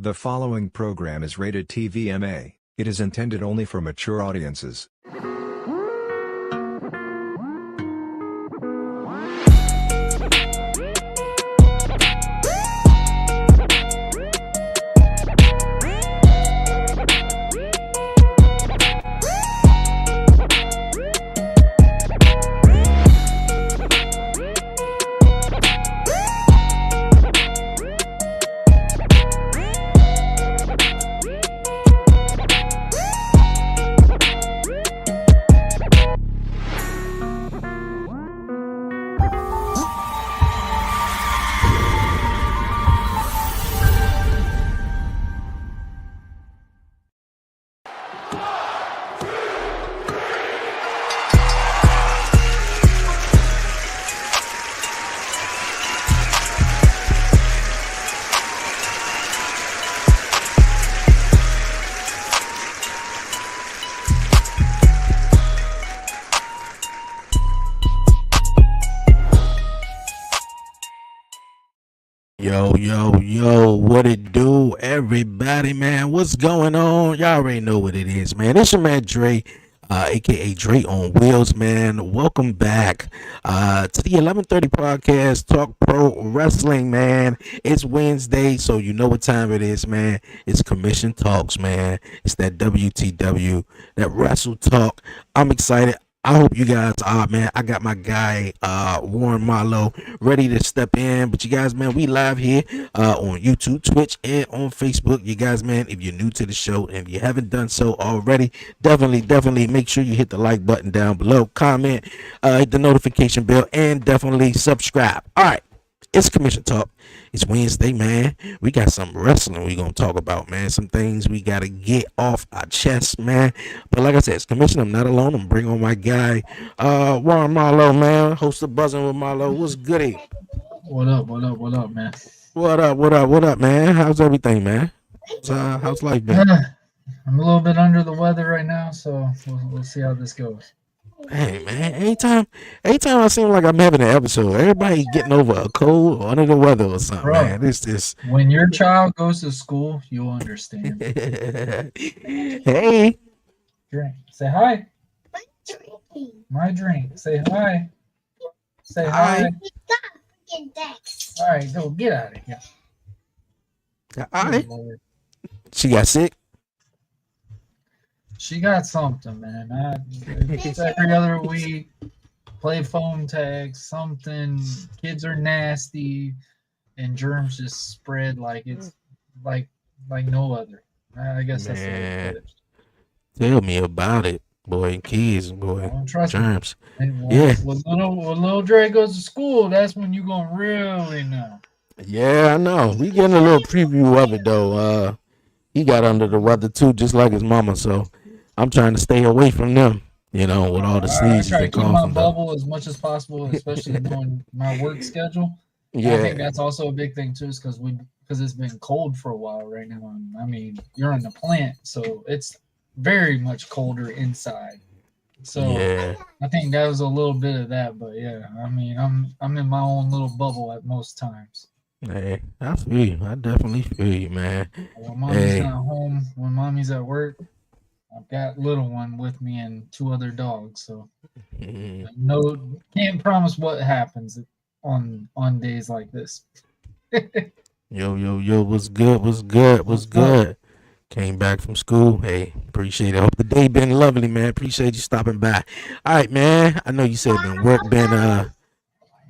The following program is rated TVMA. It is intended only for mature audiences. Yo, what it do, everybody, man? What's going on? Y'all already know what it is, man. It's your man Dre, aka Dre on Wheels, man. Welcome back to the 11:30 podcast, Talk Pro Wrestling, man. It's Wednesday, so you know what time it is, man. It's Commission Talks, man. It's that WTW, that Wrestle Talk. I'm excited. I hope you guys are, man. I got my guy, Warren Marlowe, ready to step in. But you guys, man, we live here on YouTube, Twitch, and on Facebook. You guys, man, if you're new to the show and if you haven't done so already, definitely make sure you hit the like button down below, comment, hit the notification bell, and definitely subscribe. All right. It's Commission Talk. It's Wednesday, man. We got some wrestling we gonna talk about, man. Some things we gotta get off our chest, man. But like I said, it's Commission. I'm not alone. I'm bringing on my guy, Warren Marlowe, man. Host of Buzzing with Marlowe. What's goody? What up, man? What up, man? How's everything, man? How's life been? I'm a little bit under the weather right now, so we'll see how this goes. Hey, man, anytime I seem like I'm having an episode, everybody getting over a cold or under the weather or something, bro, man. This when your child goes to school, you'll understand. Hey. Drink. Say hi. My drink. Say hi. Say hi. All right, go get out of here. All right. She got sick? She got something, man. It's every other week. Play phone tag, something. Kids are nasty, and germs just spread like it's like no other. I guess that's the way it is. Tell me about it, boy. Kids, boy. Germs. Yeah. When little Dre goes to school, that's when you gonna really know. Yeah, I know. We getting a little preview of it though. He got under the weather too, just like his mama. So I'm trying to stay away from them, with all the sneezes. I try to keep my bubble as much as possible, especially during my work schedule. Yeah, I think that's also a big thing too, is because it's been cold for a while right now. I mean, you're in the plant, so it's very much colder inside. So yeah. I think that was a little bit of that, but yeah, I mean, I'm in my own little bubble at most times. Hey, I feel you. I definitely feel you, man. When mommy's not home, when mommy's at work, I've got little one with me and two other dogs, so no, can't promise what happens on days like this. Yo, what's good? Came back from school. Hey, appreciate it. Hope the day been lovely, man. Appreciate you stopping by. All right, man. I know you said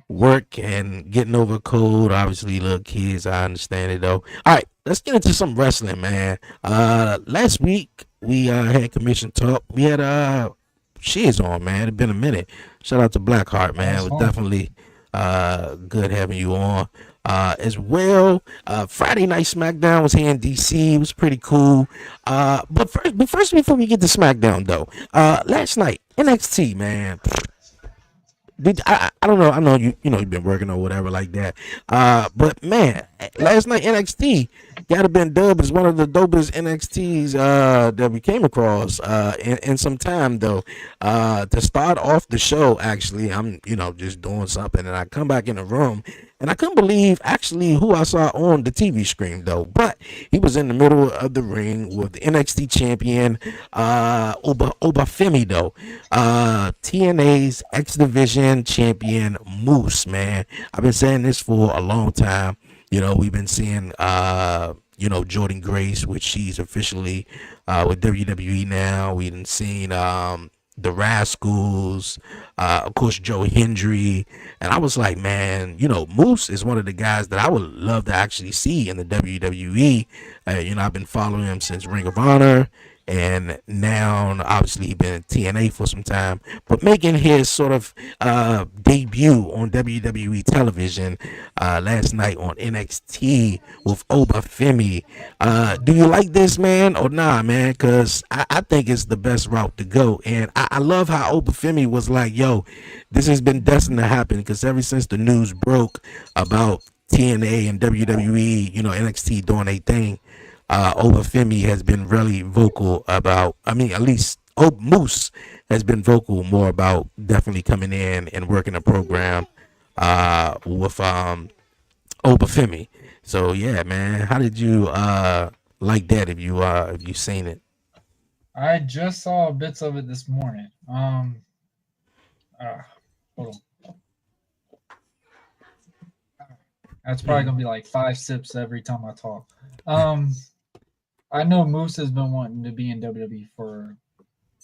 work and getting over a cold. Obviously, little kids. I understand it though. All right, let's get into some wrestling, man. Last week we had Commission Talk. We had Shiz on, man. It's been a minute. Shout out to Blackheart, man. It was definitely good having you on. As well, Friday Night SmackDown was here in DC. It was pretty cool. But first, before we get to SmackDown though, last night NXT, man. I don't know. I know you've been working or whatever like that. But man, last night NXT got to been dubbed as one of the dopest NXTs that we came across in some time though. To start off the show, actually, I'm just doing something, and I come back in the room, and I couldn't believe actually who I saw on the TV screen though. But he was in the middle of the ring with the NXT champion Oba Femi though, TNA's X Division champion Moose. Man, I've been saying this for a long time. We've been seeing, Jordan Grace, which she's officially with WWE now. We've been seeing the Rascals, of course, Joe Hendry. And I was like, man, Moose is one of the guys that I would love to actually see in the WWE. I've been following him since Ring of Honor. And now, obviously, he's been in TNA for some time, but making his sort of debut on WWE television last night on NXT with Oba Femi. Do you like this, man, or nah, man? Because I think it's the best route to go. And I love how Oba Femi was like, yo, this has been destined to happen, because ever since the news broke about TNA and WWE, NXT doing their thing, Oba Femi has been really vocal about, at least Moose has been vocal more about definitely coming in and working a program with Oba Femi. So yeah, man, how did you like that if you seen it? I just saw bits of it this morning. Hold on. That's probably gonna be like 5 sips every time I talk. I know Moose has been wanting to be in WWE for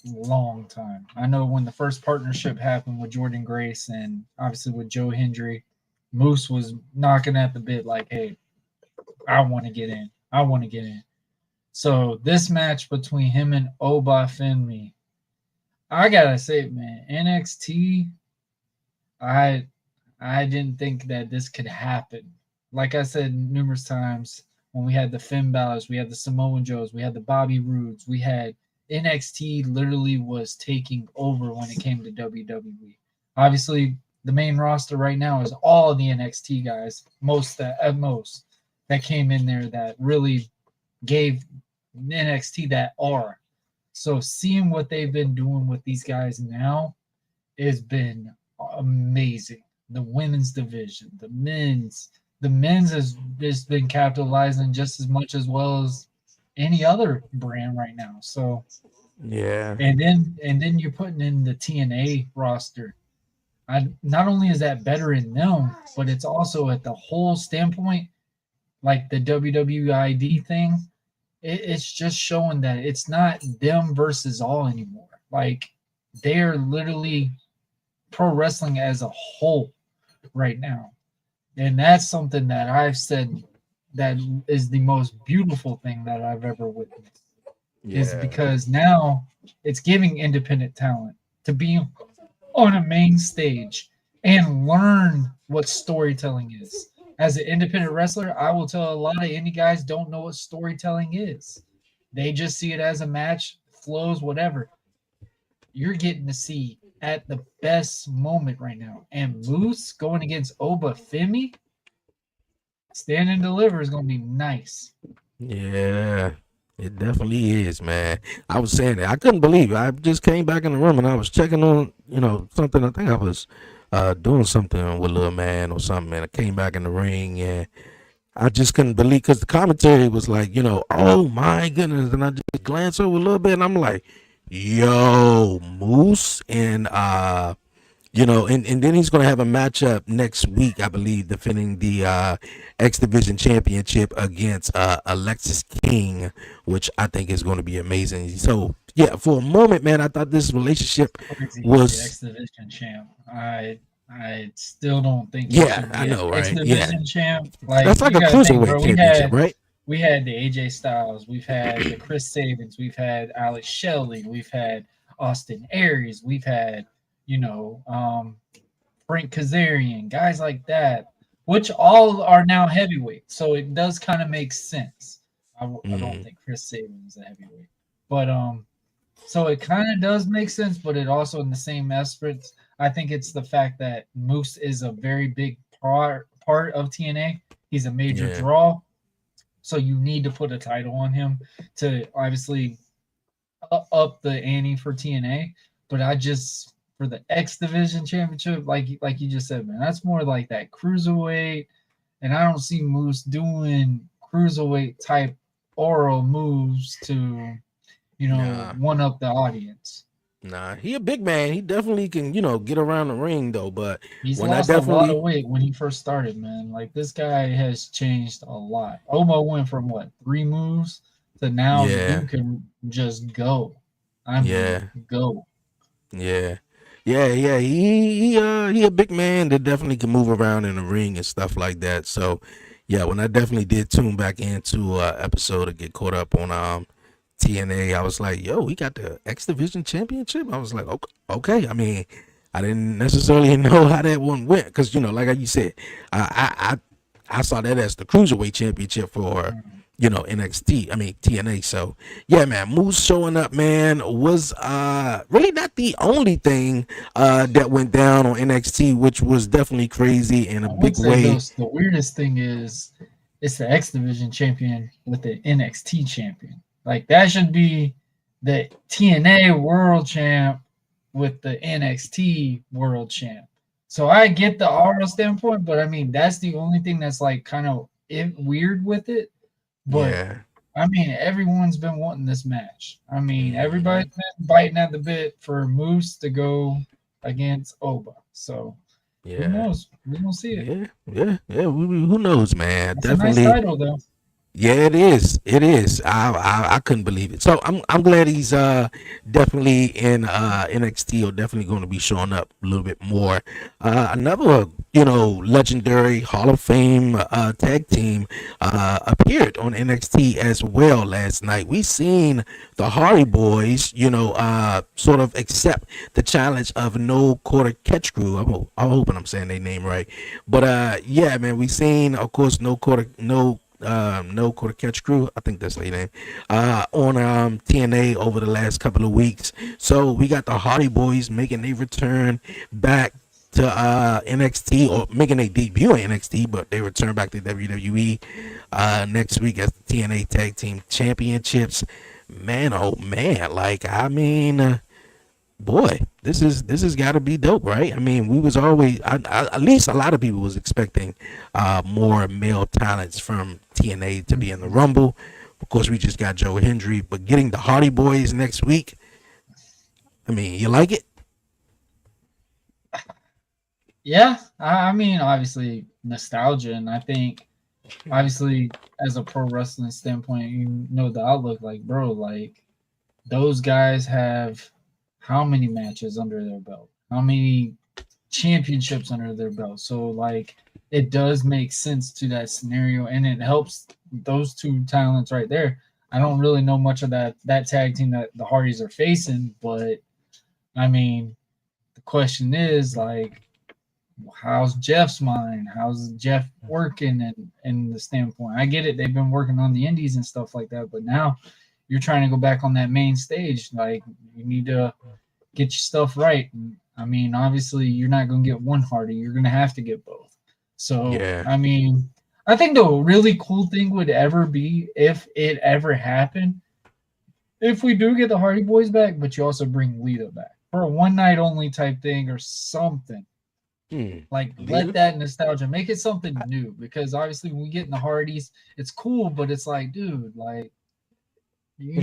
a long time. I know when the first partnership happened with Jordan Grace and obviously with Joe Hendry, Moose was knocking at the bit like, hey, I want to get in. I want to get in. So this match between him and Oba Femi, I gotta say, man, NXT, I didn't think that this could happen. Like I said numerous times, when we had the Finn Balor's, we had the Samoan Joes, we had the Bobby Roodes, we had NXT literally was taking over when it came to WWE. Obviously, the main roster right now is all of the NXT guys, at most, that came in there that really gave NXT that aura. So seeing what they've been doing with these guys now has been amazing. The women's division, the men's has just been capitalizing just as much as well as any other brand right now. So yeah, and then you're putting in the TNA roster. Not only is that better in them, but it's also at the whole standpoint, like the WWID thing. It's just showing that it's not them versus all anymore. Like they're literally pro wrestling as a whole right now. And that's something that I've said that is the most beautiful thing that I've ever witnessed. Yeah. Is because now it's giving independent talent to be on a main stage and learn what storytelling is. As an independent wrestler, I will tell a lot of indie guys don't know what storytelling is. They just see it as a match, flows, whatever. You're getting to see at the best moment right now. And Moose going against Oba Femi, stand and deliver is going to be nice. Yeah, it definitely is, man. I was saying that I couldn't believe it. I just came back in the room and I was checking on, something. I think I was doing something with Lil Man or something, and I came back in the ring and I just couldn't believe, because the commentary was like, oh my goodness, and I just glanced over a little bit and I'm like, yo, Moose and and then he's going to have a matchup next week, I believe, defending the X Division Championship against Alexis King, which I think is going to be amazing. So, yeah, for a moment, man, I thought this relationship was the X Division champ. I still don't think. Yeah, I know, right? X Division champ. That's like a cruiserweight championship, right? We had the AJ Styles, we've had the Chris Sabins, we've had Alex Shelley, we've had Austin Aries, we've had Frank Kazarian, guys like that, which all are now heavyweight. So it does kind of make sense. I don't think Chris Sabin is a heavyweight, but so it kind of does make sense. But it also, in the same aspect, I think it's the fact that Moose is a very big part of TNA. He's a major draw. So you need to put a title on him to obviously up the ante for TNA. But I just for the X Division Championship, like you just said, man, that's more like that cruiserweight, and I don't see Moose doing cruiserweight type oral moves to, one up the audience. Nah, he a big man. He definitely can, get around the ring though. But he's lost a lot of weight when he first started, man. Like this guy has changed a lot. Oba went from 3 moves to now you can just go. Go. Yeah. He a big man that definitely can move around in the ring and stuff like that. So yeah, when I definitely did tune back into episode to get caught up on TNA, I was like, yo, we got the X Division Championship. I was like, okay. I mean, I didn't necessarily know how that one went because like you said, I saw that as the Cruiserweight Championship for NXT, I mean TNA. So yeah, man, Moose showing up, man, was really not the only thing that went down on NXT, which was definitely crazy in a big way. The weirdest thing is it's the X Division champion with the NXT champion. Like that should be the TNA world champ with the NXT world champ. So I get the aura standpoint, but I mean that's the only thing that's like kind of weird with it. But I mean, everyone's been wanting this match. I mean, everybody's been biting at the bit for Moose to go against Oba. So who knows? We're gonna see it. Yeah. Who knows, man? That's definitely a nice title, though. Yeah, it is. I couldn't believe it. So I'm glad he's definitely in NXT, or definitely going to be showing up a little bit more. Another legendary Hall of Fame tag team appeared on NXT as well last night. We seen the Hardy Boys sort of accept the challenge of No Quarter Catch Crew. I'm hoping I'm saying their name right. But yeah, man, we seen, of course, No Quarter Catch Crew, I think that's their name, on TNA over the last couple of weeks. So we got the Hardy Boys making a return back to NXT, or making a debut in NXT, but they return back to WWE next week as the TNA Tag Team Championships. Man, oh man, like I mean, boy, this has got to be dope, right? I mean, we was always, at least a lot of people was expecting more male talents from TNA to be in the Rumble. Of course, we just got Joe Hendry, but getting the Hardy Boys next week, I mean, you like it? Yeah, I mean, obviously nostalgia, and I think, obviously, as a pro wrestling standpoint, the outlook, like, bro, like, those guys have how many matches under their belt, how many championships under their belt. So like it does make sense to that scenario, and it helps those two talents right there. I don't really know much of that tag team that the Hardys are facing, but I mean, the question is like, how's Jeff's mind? How's Jeff working in the standpoint? I get it. They've been working on the indies and stuff like that, but now you're trying to go back on that main stage. Like you need to get your stuff right. And, I mean, obviously you're not going to get one Hardy. You're going to have to get both. So, I mean, I think the really cool thing would ever be if it ever happened, if we do get the Hardy Boys back, but you also bring Lita back for a one night only type thing or something. Like let that nostalgia, make it something new, because obviously when we get in the Hardys, it's cool, but it's like, dude, like,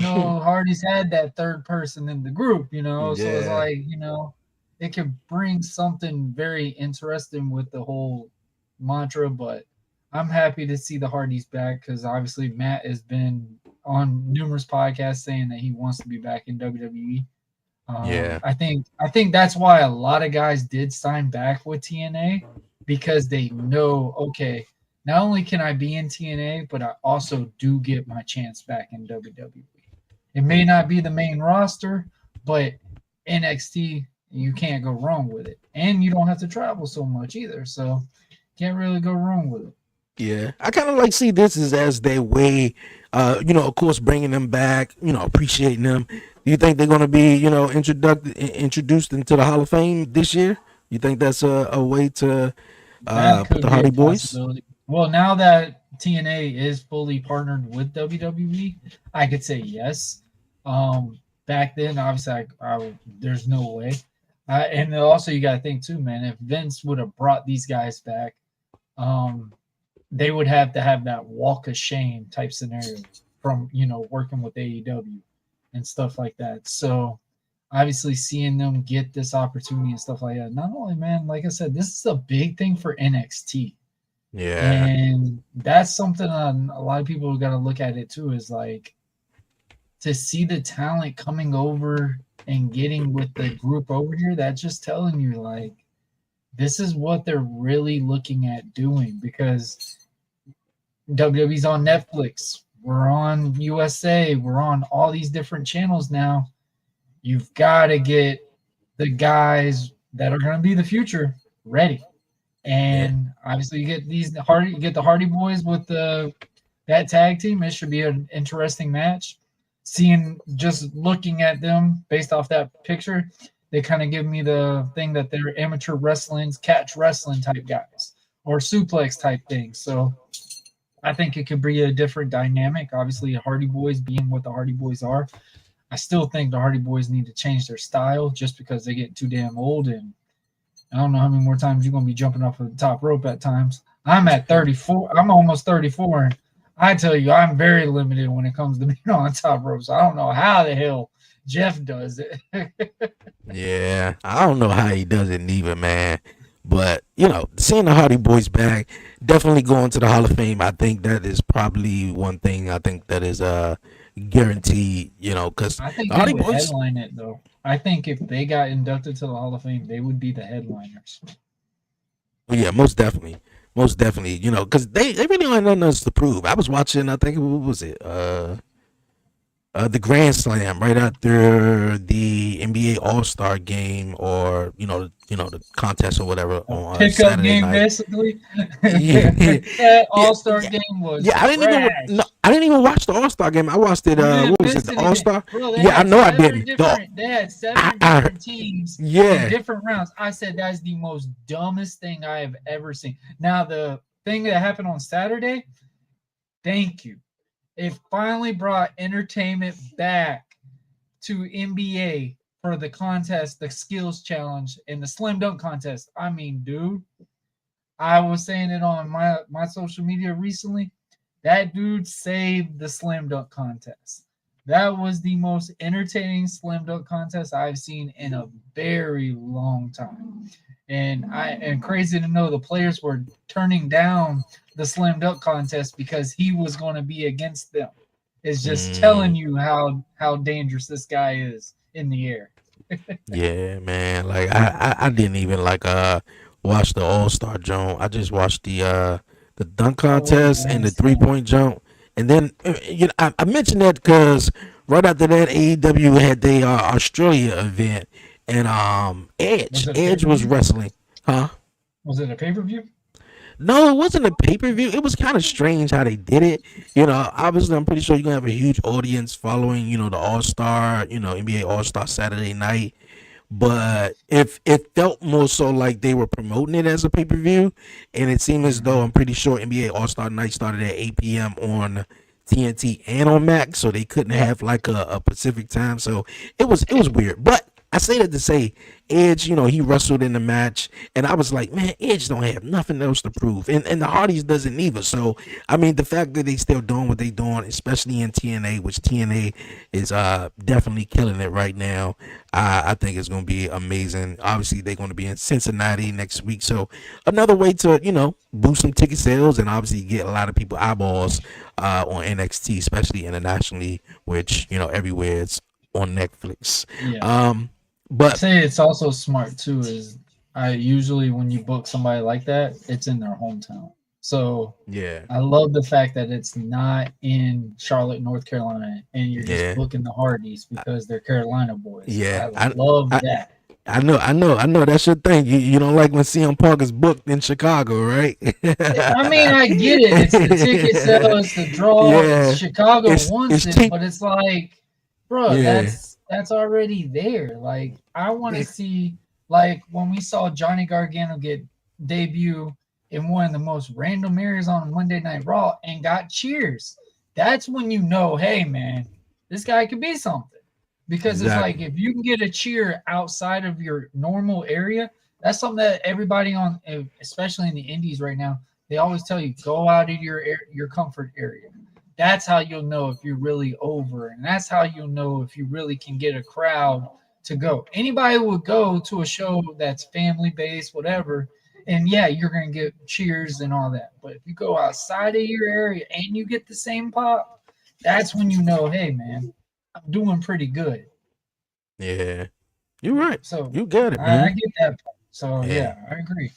Hardy's had that third person in the group, so it's like, it could bring something very interesting with the whole mantra. But I'm happy to see the Hardys back, because obviously Matt has been on numerous podcasts saying that he wants to be back in WWE. I think that's why a lot of guys did sign back with TNA, because they know, okay, not only can I be in TNA, but I also do get my chance back in WWE. It may not be the main roster, but NXT, you can't go wrong with it. And you don't have to travel so much either, so can't really go wrong with it. Yeah, I kind of like see this as their way, of course, bringing them back, appreciating them. Do you think they're going to be, introduced into the Hall of Fame this year? You think that's a way to put the Hardy Boys? Well, now that TNA is fully partnered with WWE, I could say yes. Back then, obviously, there's no way. And also, you got to think too, man. If Vince would have brought these guys back, um, they would have to have that walk of shame type scenario from working with AEW and stuff like that. So obviously seeing them get this opportunity and stuff like that. Not only, man, like I said, this is a big thing for NXT. Yeah. And that's something a lot of people got to look at it too, is like to see the talent coming over and getting with the group over here. That's just telling you, like, this is what they're really looking at doing, because WWE's on Netflix. We're on USA. We're on all these different channels now. You've got to get the guys that are going to be the future ready. Yeah. And obviously, you get the Hardy Boys with that tag team. It should be an interesting match. Just looking at them based off that picture, they kind of give me the thing that they're amateur wrestling, catch wrestling type guys, or suplex type things. So I think it could be a different dynamic. Obviously, Hardy Boys being what the Hardy Boys are, I still think the Hardy Boys need to change their style just because they get too damn old. And I don't know how many more times you're going to be jumping off of the top rope at times. I'm at 34. I'm almost 34. And I tell you, I'm very limited when it comes to being on the top rope. So I don't know how the hell Jeff does it. Yeah, I don't know how he does it neither, man. But seeing the Hardy Boys back, definitely going to the Hall of Fame. I think that is probably one thing. I think that is guaranteed. Because I think the they Hardy would Boys. headline it, though. I think if they got inducted to the Hall of Fame, they would be the headliners. Yeah, most definitely, most definitely. Because they really don't have nothing else to prove. I was watching. I think what was it? The Grand Slam right after the NBA All Star game, or the contest or whatever on Pickup Saturday game, night. basically. Yeah, That yeah, All Star yeah, game was yeah. I didn't even no, trash. I didn't even watch the All Star game. I watched it. You didn't What was it? miss The All anything, Star? bro. They Yeah, I had know I didn't. they had I, seven I different teams in yeah, different rounds. I said that's the most dumbest thing I have ever seen. Now the thing that happened on Saturday, thank you. It finally brought entertainment back to NBA for the contest, the skills challenge, and the slam dunk contest. I mean, dude, I was saying it on my social media recently. That dude saved the slam dunk contest. That was the most entertaining slam dunk contest I've seen in a very long time. And crazy to know the players were turning down the slam dunk contest because he was going to be against them. It's just mm, telling you how dangerous this guy is in the air. yeah, man. Like I didn't even watch the All Star jump. I just watched the dunk Oh, what a contest and grand the 3 point slam! jump, and then I mentioned that because right after that AEW had the Australia event, and Was it a pay Edge per was view? wrestling, huh? Was it a pay per view? No, it wasn't a pay per view. It was kind of strange how they did it. Obviously, I'm pretty sure you're gonna have a huge audience following, the All Star, NBA All Star Saturday night. But if it felt more so like they were promoting it as a pay per view, and it seemed as though, Mm-hmm. I'm pretty sure NBA All Star Night started at 8 p.m. on TNT and on Max, so they couldn't Yeah. have like a Pacific time. So it was weird. But I say that to say, Edge, he wrestled in the match, and I was like, man, Edge don't have nothing else to prove, and the Hardys doesn't either. So I mean, the fact that they still doing what they doing, especially in TNA, which TNA is definitely killing it right now. I think it's going to be amazing. Obviously, they're going to be in Cincinnati next week, so another way to boost some ticket sales, and obviously get a lot of people eyeballs on NXT, especially internationally, which everywhere it's on Netflix. Yeah. I But say it's also smart too. Is I usually when you book somebody like that, it's in their hometown. So yeah, I love the fact that it's not in Charlotte, North Carolina, and you're just yeah, booking the Hardys because they're Carolina boys. yeah. I love I, that. I know. That's your thing. You don't like when CM Punk is booked in Chicago, right? I mean, I get it. It's the ticket sale, it's the draw. It's Yeah, Chicago it's wants it, cheap. but it's like, bro, Yeah, that's already there. Like, I want to see, like when we saw Johnny Gargano get debut in one of the most random areas on Monday Night Raw and got cheers. That's when you know, hey man, this guy could be something. Because it's like if you can get a cheer outside of your normal area, that's something that everybody on, especially in the indies right now, they always tell you, go out of your comfort area. That's how you'll know if you're really over, and that's how you'll know if you really can get a crowd to go. Anybody would go to a show that's family based, whatever, and yeah, you're gonna get cheers and all that. But if you go outside of your area and you get the same pop, that's when you know, hey man, I'm doing pretty good. Yeah, you're right. So you get it, man. I get that part. So yeah, I agree.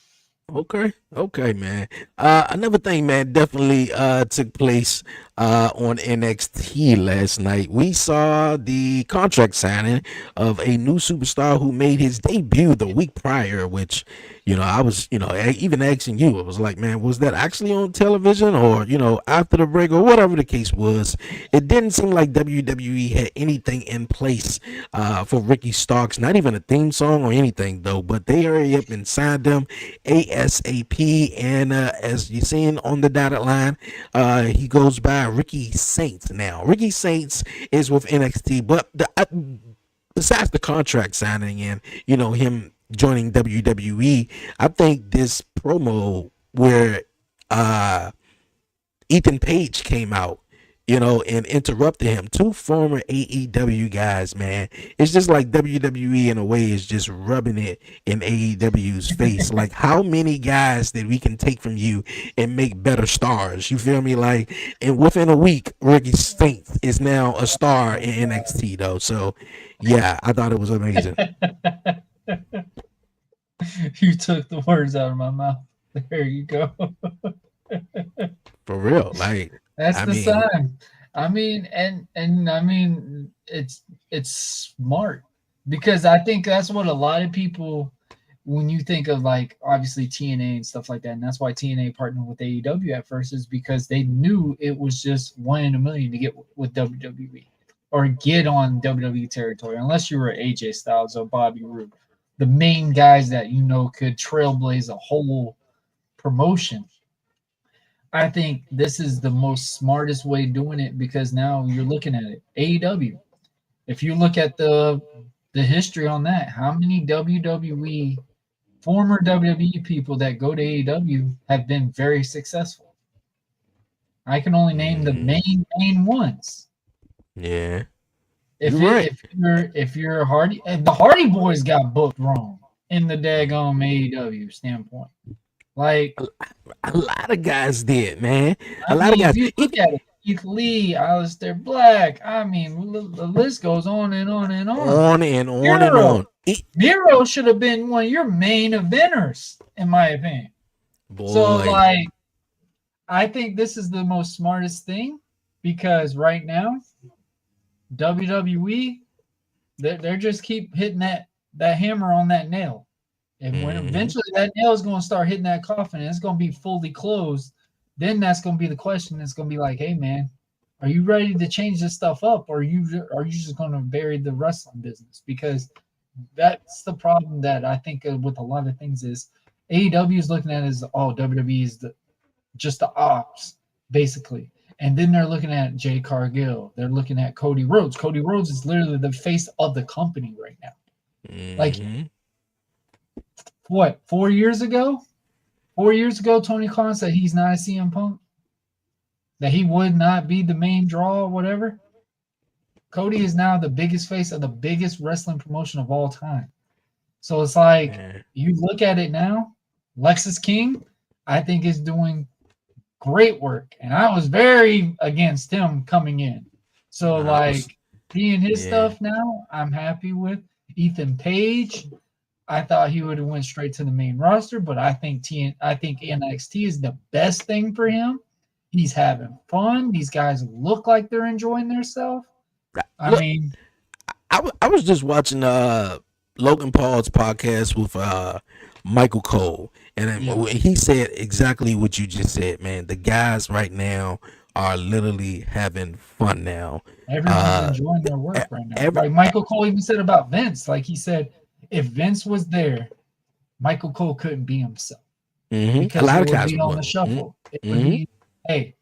Okay, man. Another thing, man, definitely took place on NXT last night. We saw the contract signing of a new superstar who made his debut the week prior, which, I was, even asking you, it was like, man, was that actually on television or, after the break or whatever the case was? It didn't seem like WWE had anything in place for Ricky Starks, not even a theme song or anything, though, but they hurry up and signed him ASAP. And as you're seeing on the dotted line, he goes by Ricky Saints now. Ricky Saints is with NXT, but besides the contract signing and, him joining WWE, I think this promo where Ethan Page came out, and interrupted him. Two former AEW guys, man. It's just like WWE in a way is just rubbing it in AEW's face. Like, how many guys that we can take from you and make better stars? You feel me? Like, and within a week, Ricky Saints is now a star in NXT, though. So, yeah, I thought it was amazing. You took the words out of my mouth. There you go. For real, like. That's the sign. I mean, and I mean, it's smart because I think that's what a lot of people, when you think of like obviously TNA and stuff like that, and that's why TNA partnered with AEW at first, is because they knew it was just 1 in a million to get with WWE or get on WWE territory, unless you were AJ Styles or Bobby Roode, the main guys that could trailblaze a whole promotion. I think this is the most smartest way doing it because now you're looking at it. AEW. If you look at the history on that, how many former WWE people that go to AEW have been very successful? I can only name the main ones. Yeah. If you're Hardy, and the Hardy Boys got booked wrong in the daggone AEW standpoint. Like a lot of guys did, man. A lot of guys. You look at it, Keith Lee, Aleister Black. I mean, the list goes on and on and on. On and on. Miro should have been one of your main eventers, in my opinion. Boy. So, like, I think this is the most smartest thing because right now, WWE, they're just keep hitting that hammer on that nail. And when eventually that nail is going to start hitting that coffin and it's going to be fully closed, then that's going to be the question. It's going to be like, hey, man, are you ready to change this stuff up? Or are you just going to bury the wrestling business? Because that's the problem that I think with a lot of things is AEW is looking at it as, WWE is just the ops, basically. And then they're looking at Jade Cargill. They're looking at Cody Rhodes. Cody Rhodes is literally the face of the company right now. Like, what, 4 years ago? 4 years ago, Tony Khan said he's not a CM Punk, that he would not be the main draw or whatever. Cody is now the biggest face of the biggest wrestling promotion of all time. So it's like, you look at it now, Lexus King, I think is doing great work. And I was very against him coming in. So seeing his stuff now, I'm happy with. Ethan Page, I thought he would have went straight to the main roster, but I think NXT is the best thing for him. He's having fun. These guys look like they're enjoying themselves. I was just watching Logan Paul's podcast with Michael Cole, and he said exactly what you just said, man. The guys right now are literally having fun now. Everyone's enjoying their work right now. Like Michael Cole even said about Vince, like he said, if Vince was there, Michael Cole couldn't be himself. A because lot it of would guys be on the would. shuffle. It would be, hey,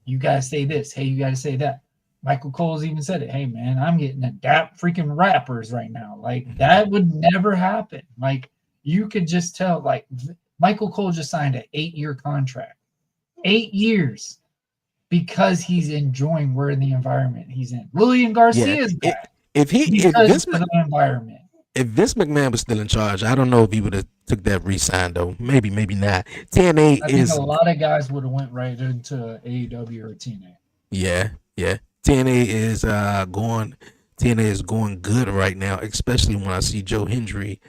you gotta say this. Hey, you gotta say that. Michael Cole's even said it. Hey, man, I'm getting adapt freaking rappers right now. Like that would never happen. Like you could just tell. Like Michael Cole just signed an 8-year contract, 8 years, because he's enjoying where in the environment he's in. Lillian Garcia's back If because of the environment. If Vince McMahon was still in charge, I don't know if he would have took that re-sign though. Maybe not. TNA I think a lot of guys would have went right into AEW or TNA. Yeah. TNA is TNA is going good right now, especially when I see Joe Hendry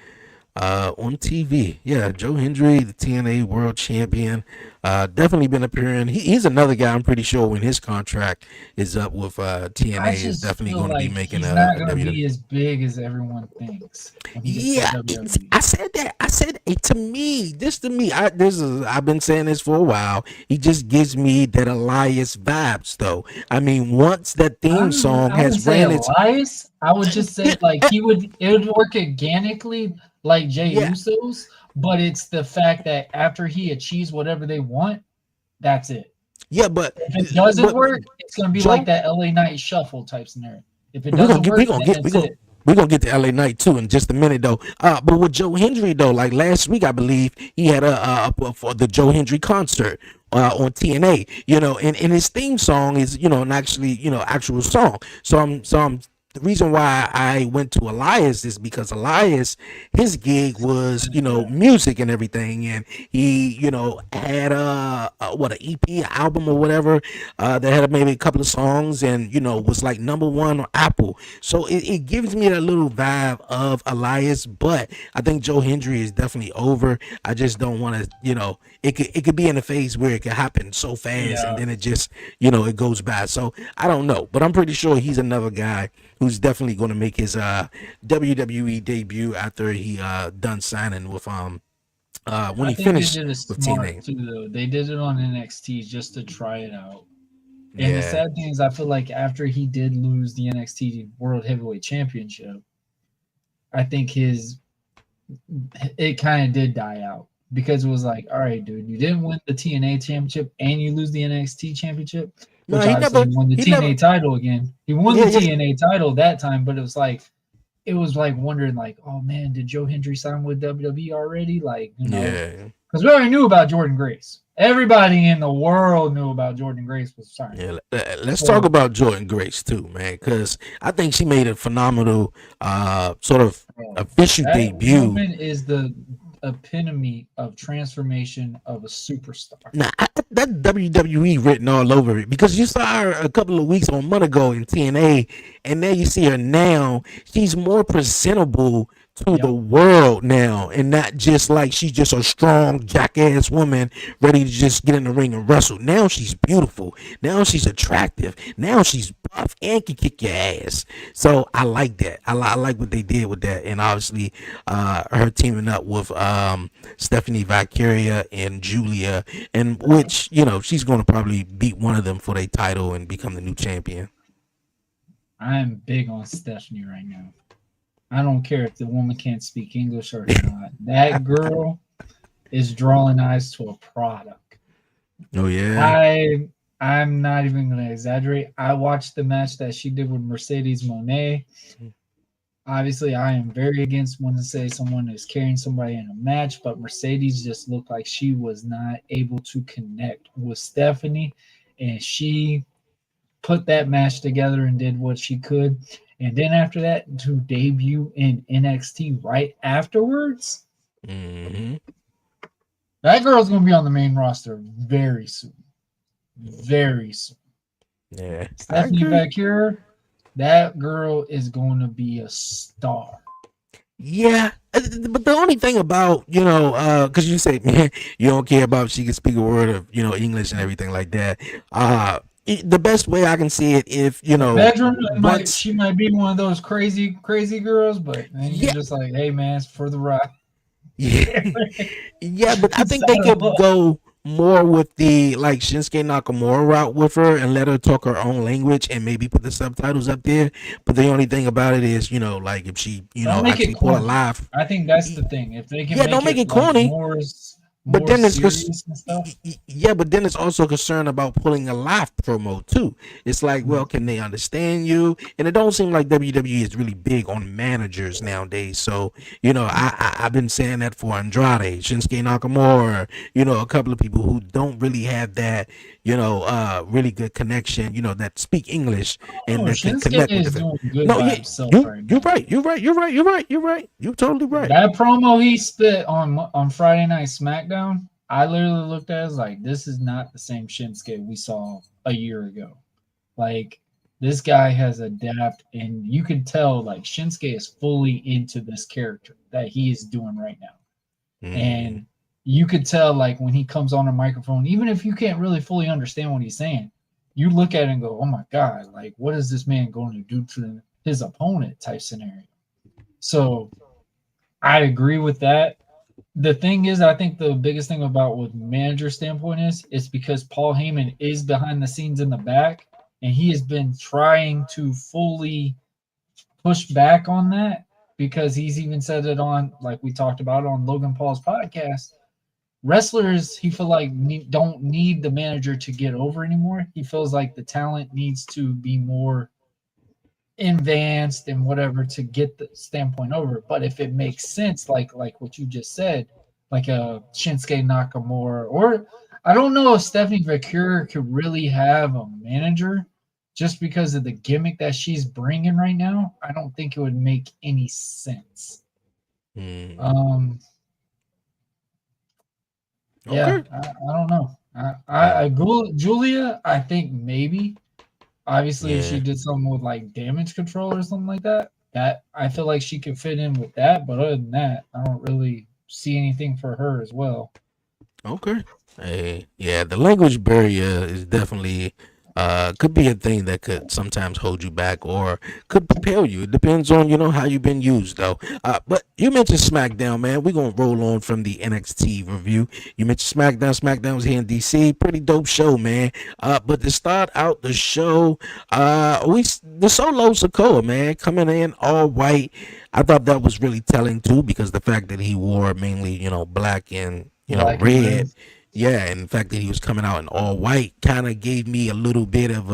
on TV. Yeah, Joe Hendry, the TNA World Champion, definitely been appearing. He's another guy. I'm pretty sure when his contract is up with TNA, is definitely going to be making he's not going to be as big as everyone thinks. Yeah, I said that. I said to me. I've been saying this for a while. He just gives me that Elias vibes, though. I mean, once that theme song has ran its Elias, I would just say like it would work organically like Jey Uso's, but it's the fact that after he achieves whatever they want, that's it. Yeah, but if it doesn't work, it's gonna be like that LA Knight shuffle type scenario. If it doesn't work, we're gonna get to LA Knight too in just a minute though. But with Joe Hendry though, like last week I believe he had for the Joe Hendry concert on TNA, and his theme song is an actual song. So I'm the reason why I went to Elias is because Elias, his gig was, music and everything. And he, had an EP, album or whatever, that had maybe a couple of songs and, was like #1 on Apple. So it gives me that little vibe of Elias, but I think Joe Hendry is definitely over. I just don't want to, it could be in a phase where it could happen so fast and then it just, it goes by. So I don't know, but I'm pretty sure he's another guy who's definitely going to make his WWE debut after he done signing with when he finished with TNA. Too, they did it on NXT just to try it out. And the sad thing is, I feel like after he did lose the NXT World Heavyweight Championship, I think it kind of did die out because it was like, all right, dude, you didn't win the TNA Championship and you lose the NXT Championship. Which he won the TNA title again. He won the TNA title that time, but it was like wondering, like, oh man, did Joe Hendry sign with WWE already? Like, because we already knew about Jordan Grace. Everybody in the world knew about Jordan Grace was signed. Yeah, let's talk about Jordan Grace too, man, because I think she made a phenomenal sort of official debut. That woman is the epitome of transformation of a superstar. Nah, that WWE written all over it because you saw her a couple of weeks or a month ago in TNA, and now you see her now. She's more presentable to the world now, and not just like she's just a strong jackass woman ready to just get in the ring and wrestle. Now she's beautiful. Now she's attractive. Now she's buff and can kick your ass. So I like that. I like what they did with that, and obviously her teaming up with Stephanie Vicaria and Julia, and which she's going to probably beat one of them for their title and become the new champion. I'm big on Stephanie right now. I don't care if the woman can't speak English or not. That girl is drawing eyes to a product. Oh yeah. I'm not even gonna exaggerate. I watched the match that she did with Mercedes Moné. Obviously, I am very against when to say someone is carrying somebody in a match, but Mercedes just looked like she was not able to connect with Stephanie, and she put that match together and did what she could. And then after that, to debut in NXT right afterwards, that girl's going to be on the main roster very soon. Very soon. Yeah. Stephanie Vicaria, that girl is going to be a star. Yeah, but the only thing about, because you say, man, you don't care about if she can speak a word of, English and everything like that. The best way I can see it, if bedroom, she might be one of those crazy girls, but then you're just like, hey man, it's for the ride. Yeah, but I think they could go more with the like Shinsuke Nakamura route with her and let her talk her own language and maybe put the subtitles up there. But the only thing about it is, like if she, actually pull it live. I think that's the thing. If they can, don't make it corny. But more then it's serious and stuff. yeah, but then it's also concerned about pulling a live promo too. It's like, well, Mm. can they understand you? And it don't seem like WWE is really big on managers nowadays. So I've been saying that for Andrade, Shinsuke Nakamura, a couple of people who don't really have that, really good connection, that speak English and Oh, that can Shinsuke connect with is the. doing good No, by yeah, himself you right you're now. right. You're right. You're right. You're right. You're right. You're totally right. That promo he spit on Friday Night SmackDown, I literally looked at it as like, this is not the same Shinsuke we saw a year ago. Like, this guy has adapted, and you can tell like Shinsuke is fully into this character that he is doing right now. Mm, And you could tell like when he comes on a microphone, even if you can't really fully understand what he's saying, you look at it and go, "Oh my god! Like, what is this man going to do to his opponent?" Type scenario. So I agree with that. The thing is, I think the biggest thing about with manager standpoint is it's because Paul Heyman is behind the scenes in the back, and he has been trying to fully push back on that because he's even said it on, like we talked about on Logan Paul's podcast. Wrestlers, he feel like don't need the manager to get over anymore. He feels like the talent needs to be more advanced and whatever to get the standpoint over. But if it makes sense, like what you just said, like a Shinsuke Nakamura, or I don't know if Stephanie Vaquer could really have a manager just because of the gimmick that she's bringing right now. I don't think it would make any sense. mm. Um, yeah, Okay. I don't know. Julia, I think maybe. Obviously, if she Yeah. did something with like damage control or something like that, that I feel like she could fit in with that. But other than that, I don't really see anything for her as well. Okay. Hey, yeah, the language barrier is definitely could be a thing that could sometimes hold you back or could propel you. It depends on, how you've been used though. But you mentioned SmackDown, man. We're gonna roll on from the NXT review. You mentioned SmackDown. SmackDown was here in DC. Pretty dope show, man. But to start out the show, the solo Sikoa, man, coming in all white. I thought that was really telling too, because the fact that he wore mainly, black and Black and red, red. Yeah, and the fact that he was coming out in all white kind of gave me a little bit of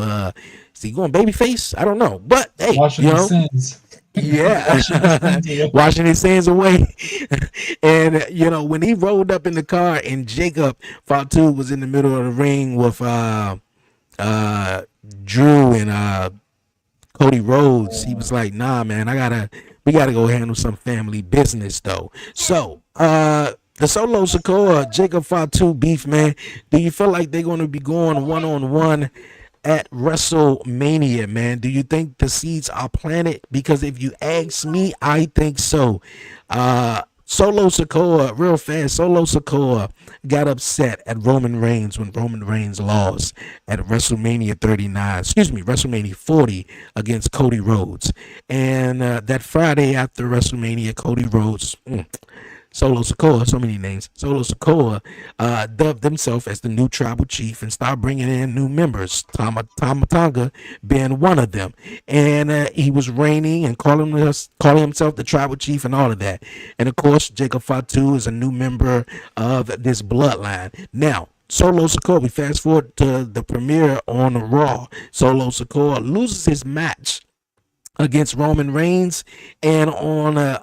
is he going babyface? I don't know, but hey, washing his sins, yeah, washing his sins away. washing his hands away. And when he rolled up in the car and Jacob Fatu was in the middle of the ring with Drew and Cody Rhodes, he was like, "Nah, man, we gotta go handle some family business though." So, the Solo Sikoa Jacob Fatu beef, man. Do you feel like they're gonna be going 1-on-1 at WrestleMania, man? Do you think the seeds are planted? Because if you ask me, I think so. Solo Sikoa, real fast, Solo Sikoa got upset at Roman Reigns when Roman Reigns lost at WrestleMania 39, WrestleMania 40 against Cody Rhodes. And that Friday after WrestleMania, Cody Rhodes, Solo Sikoa, so many names. Solo Sikoa dubbed himself as the new tribal chief and started bringing in new members, Tonga being one of them. And he was reigning and calling himself the tribal chief and all of that. And of course, Jacob Fatu is a new member of this bloodline. Now, Solo Sikoa, we fast forward to the premiere on Raw. Solo Sikoa loses his match against Roman Reigns, and on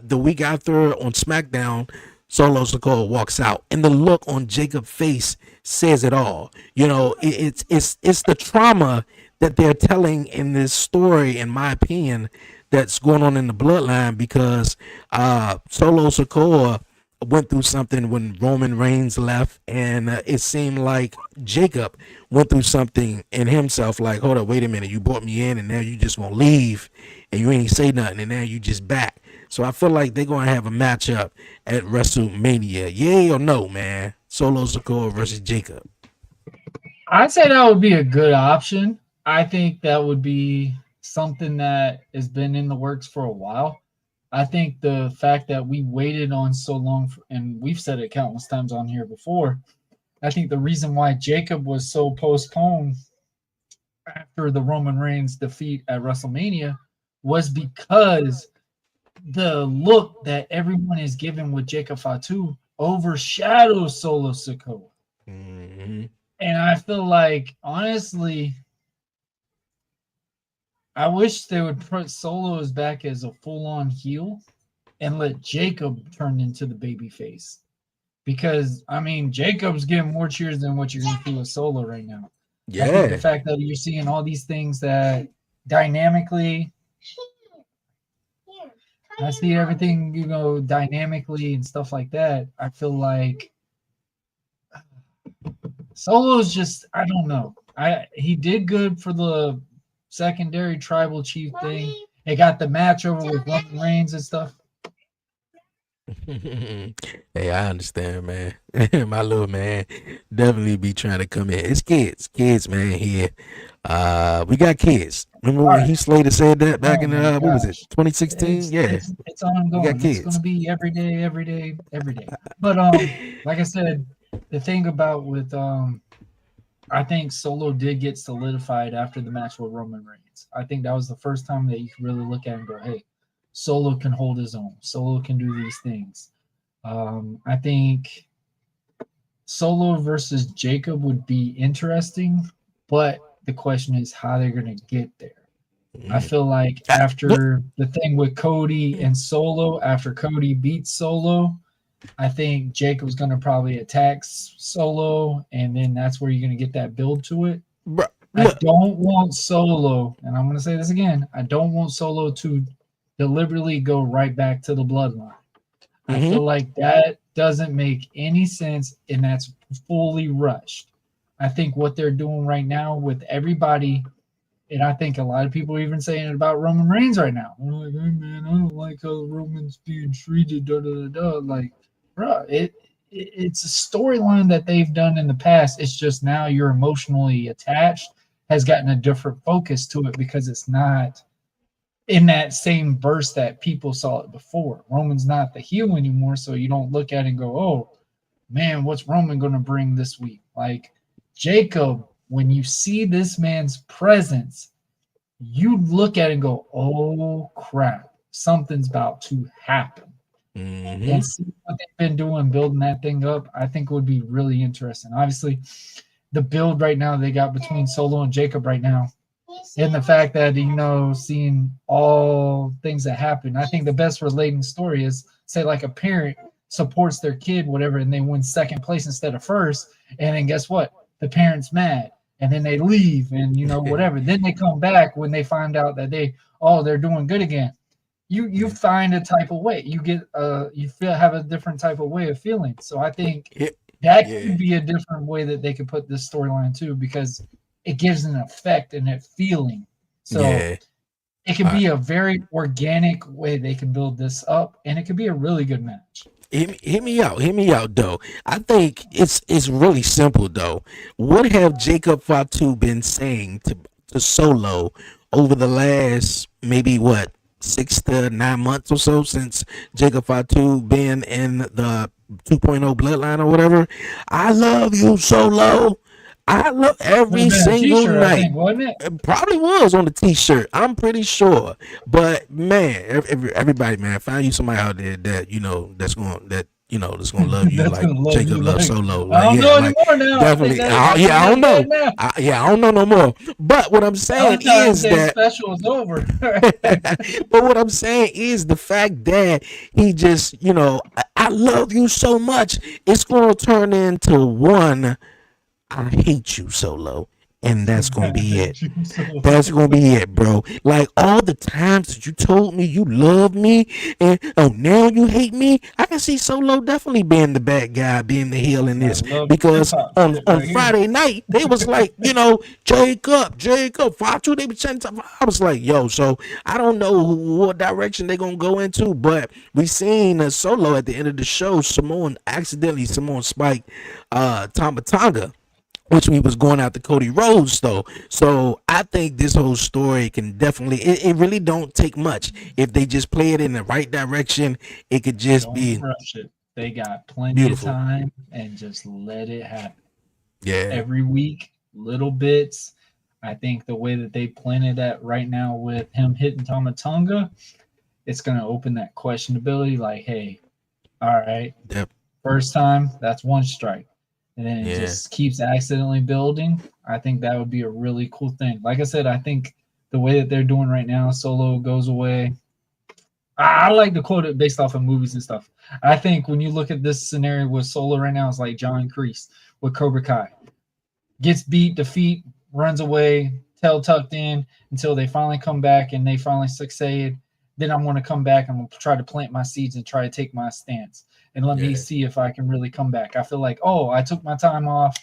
the week after on SmackDown, Solo Sikoa walks out, and the look on Jacob's face says it all. It's the trauma that they're telling in this story, in my opinion, that's going on in the bloodline, because Solo Sikoa went through something when Roman Reigns left, and it seemed like Jacob went through something in himself. Like, hold up, wait a minute, you brought me in, and now you just gonna leave, and you ain't say nothing, and now you just back. So I feel like they're gonna have a matchup at WrestleMania. Yay or no, man? Solo Sikoa versus Jacob. I'd say that would be a good option. I think that would be something that has been in the works for a while. I think the fact that we waited on so long, and we've said it countless times on here before, I think the reason why Jacob was so postponed after the Roman Reigns defeat at WrestleMania was because the look that everyone is giving with Jacob Fatu overshadows Solo Sikoa. Mm-hmm. And I feel like, honestly, I wish they would put Solo as back as a full-on heel and let Jacob turn into the baby face. Because, I mean, Jacob's getting more cheers than what you're going to see with Solo right now. Yeah. I think the fact that you're seeing all these things that dynamically, I see everything, dynamically and stuff like that. I feel like Solo's just, I don't know. He did good for the secondary tribal chief thing. They got the match over with Roman Reigns and stuff. Hey, I understand, man. My little man definitely be trying to come in. It's kids, man. Here, we got kids. Remember when Heath Slater said that back in what was it, 2016? Yeah, it's ongoing. We got kids. It's going to be every day. But like I said, the thing about with I think Solo did get solidified after the match with Roman Reigns. I think that was the first time that you could really look at and go, hey, Solo can hold his own. Solo can do these things. I think Solo versus Jacob would be interesting, but the question is how they're going to get there. I feel like after the thing with Cody and Solo, after Cody beats Solo, I think Jacob's going to probably attack Solo, and then that's where you're going to get that build to it. I don't want Solo, and I'm going to say this again, I don't want Solo to deliberately go right back to the bloodline. I feel like that doesn't make any sense, and that's fully rushed. I think what they're doing right now with everybody, and I think a lot of people are even saying it about Roman Reigns right now. They're like, hey, man, I don't like how Roman's being treated, Like, bro, it's a storyline that they've done in the past. It's just now you're emotionally attached, has gotten a different focus to it because it's not in that same burst that people saw it before. Roman's not the heel anymore, so you don't look at it and go, oh, man, what's Roman going to bring this week? Like, Jacob, when you see this man's presence, you look at it and go, oh, crap, something's about to happen. And see what they've been doing, building that thing up, I think would be really interesting. Obviously, the build right now they got between Solo and Jacob right now, and the fact that, seeing all things that happen, I think the best relating story is, say, like a parent supports their kid, whatever, and they win second place instead of first, and then guess what? The parent's mad, and then they leave, and whatever. Then they come back when they find out that they're doing good again. You find a type of way. You get have a different type of way of feeling. So I think that could be a different way that they could put this storyline too, because it gives an effect and a feeling. So it could be a very organic way they can build this up, and it could be a really good match. Hear me out though. I think it's really simple though. What have Jacob Fatu been saying to Solo over the last maybe 6 to 9 months or so since Jacob Fatu been in the 2.0 bloodline or whatever? I love you, Solo. I love every single night. I think, wasn't it? It probably was on the t-shirt. I'm pretty sure. But man, everybody, man, find you somebody out there that that's gonna love you like Jacob loves Solo. Like, I don't know anymore now. Definitely. I don't know. I don't know no more. But what I'm saying is that special is over. But what I'm saying is the fact that he just, I love you so much, it's gonna turn into one. I hate you, Solo. And that's going to be it. That's going to be it, bro. Like, all the times that you told me you love me, and now you hate me, I can see Solo definitely being the bad guy, being the heel in this. Because on Friday night, they was like, Jacob, Fatu, they be chanting. I was like, yo, so I don't know what direction they going to go into, but we seen Solo at the end of the show, Simone spiked Tama Tonga, which we was going after Cody Rhodes though. So I think this whole story can definitely, it really don't take much. If they just play it in the right direction, it could just don't rush it. They got plenty of time, and just let it happen. Yeah. Every week, little bits. I think the way that they planted that right now with him hitting Tama Tonga, it's going to open that questionability like, hey, all right. Yep. First time, that's one strike. And then it Yeah. just keeps accidentally building. I think that would be a really cool thing. Like I said, I think the way that they're doing right now, Solo goes away. I like to quote it based off of movies and stuff. I think when you look at this scenario with Solo right now, it's like John Kreese with Cobra Kai. Gets beat, defeat, runs away, tail tucked in until they finally come back and they finally succeed. Then I'm going to come back. I'm going to try to plant my seeds and try to take my stance. And let me see if I can really come back. I feel like, oh, I took my time off.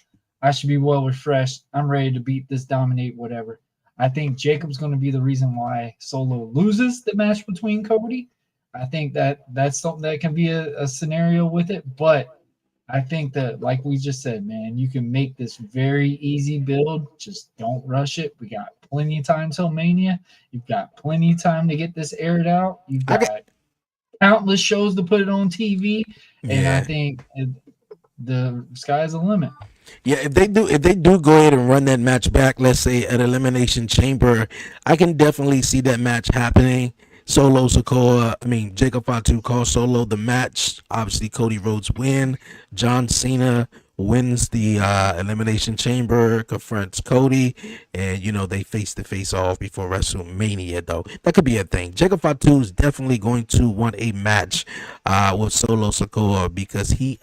I should be well refreshed. I'm ready to beat this, dominate, whatever. I think Jacob's going to be the reason why Solo loses the match between Cody. I think that's something that can be a scenario with it. But I think that, like we just said, man, you can make this very easy build. Just don't rush it. We got plenty of time till Mania. You've got plenty of time to get this aired out. You've got countless shows to put it on TV. And I think the sky's the limit. Yeah, if they do go ahead and run that match back, let's say at Elimination Chamber, I can definitely see that match happening. Jacob Fatu calls Solo the match. Obviously, Cody Rhodes win. John Cena wins the Elimination Chamber, confronts Cody, and they face off before WrestleMania. Though that could be a thing. Jacob Fatu is definitely going to want a match with Solo Sikoa because he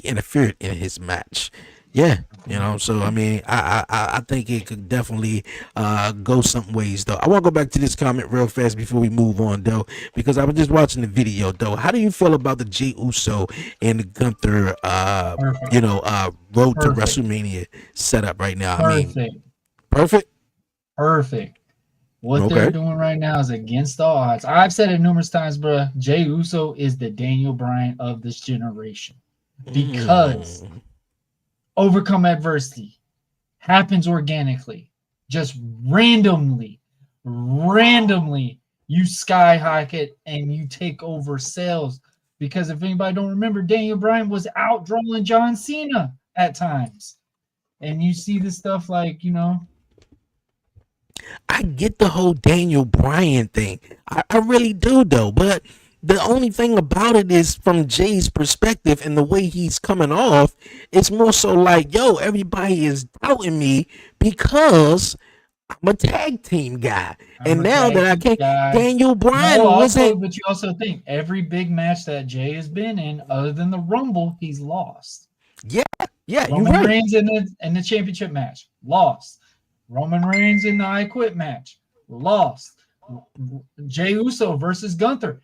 interfered in his match. Yeah, so I think it could definitely go some ways though. I want to go back to this comment real fast before we move on though, because I was just watching the video though. How do you feel about the Jey Uso and the Gunther road to WrestleMania setup right now? Perfect. What they're doing right now is against all odds. I've said it numerous times, bro. Jey Uso is the Daniel Bryan of this generation because overcome adversity happens organically, just randomly you skyhawk it and you take over sales. Because if anybody don't remember, Daniel Bryan was out drawing John Cena at times, and you see this stuff like I get the whole Daniel Bryan thing. I really do though, but the only thing about it is from Jay's perspective and the way he's coming off, it's more so like, yo, everybody is doubting me because I'm a tag team guy. And now that I can't, Daniel Bryan wasn't. But you also think every big match that Jay has been in, other than the Rumble, he's lost. Yeah, Roman Reigns in the championship match, lost. Roman Reigns in the I Quit match, lost. Jey Uso versus Gunther.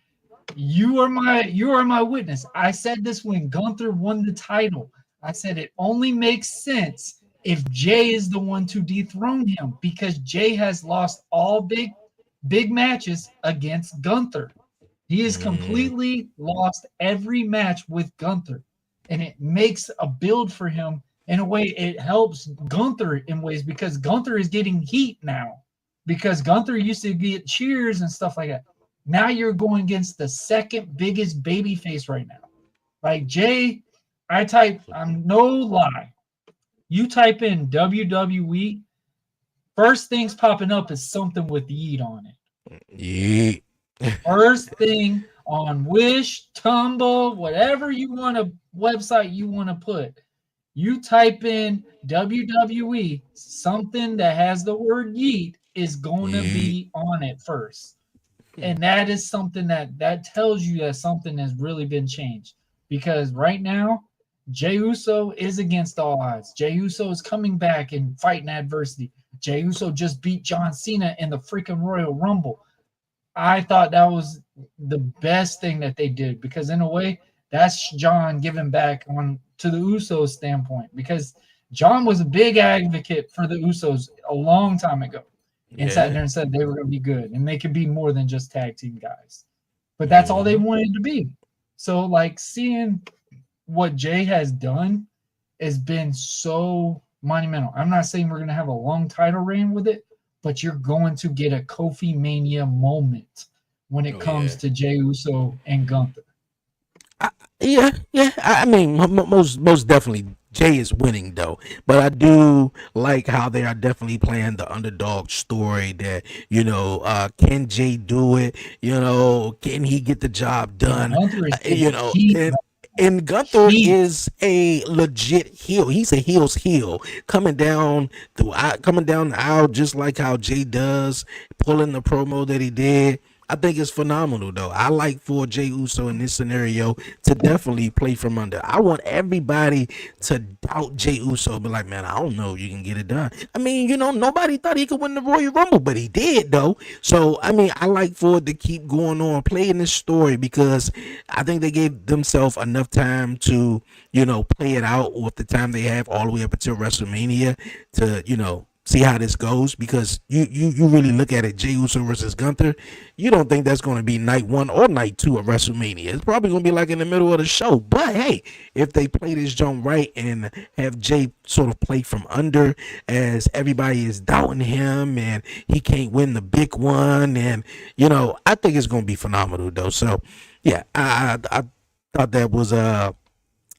You are my witness. I said this when Gunther won the title. I said it only makes sense if Jay is the one to dethrone him, because Jay has lost all big matches against Gunther. He has completely lost every match with Gunther, and it makes a build for him. In a way, it helps Gunther in ways because Gunther is getting heat now, because Gunther used to get cheers and stuff like that. Now you're going against the second biggest baby face right now. Like Jay, I'm no lie. You type in WWE, first things popping up is something with Yeet on it. First thing on Wish, Tumblr, whatever website you want to put. You type in WWE, something that has the word Yeet is going to be on it first. And that is something that tells you that something has really been changed. Because right now, Jey Uso is against all odds. Jey Uso is coming back and fighting adversity. Jey Uso just beat John Cena in the freaking Royal Rumble. I thought that was the best thing that they did, because in a way, that's John giving back to the Usos standpoint, because John was a big advocate for the Usos a long time ago. And sat there and said they were going to be good and they could be more than just tag team guys. But that's all they wanted to be. So, like, seeing what Jay has done has been so monumental. I'm not saying we're going to have a long title reign with it, but you're going to get a Kofi Mania moment when it comes to Jey Uso and Gunther. I mean, most definitely Jay is winning though, but I do like how they are definitely playing the underdog story. That can Jay do it? Can he get the job done? Hunter is taking heat. And Gunther is a legit heel. He's a heel's heel, coming down the aisle just like how Jay does, pulling the promo that he did. I think it's phenomenal though. I like for Jey Uso in this scenario to definitely play from under. I want everybody to doubt Jey Uso, but like, man, I don't know if you can get it done. I mean, nobody thought he could win the Royal Rumble, but he did though. So I mean, I like for it to keep going on, playing this story, because I think they gave themselves enough time to, play it out with the time they have all the way up until WrestleMania to, see how this goes, because you really look at it, Jey Uso versus Gunther, you don't think that's going to be night 1 or night 2 of WrestleMania. It's probably going to be like in the middle of the show. But hey, if they play this joint right and have Jay sort of play from under as everybody is doubting him and he can't win the big one, and I think it's going to be phenomenal though. So yeah, I thought that was a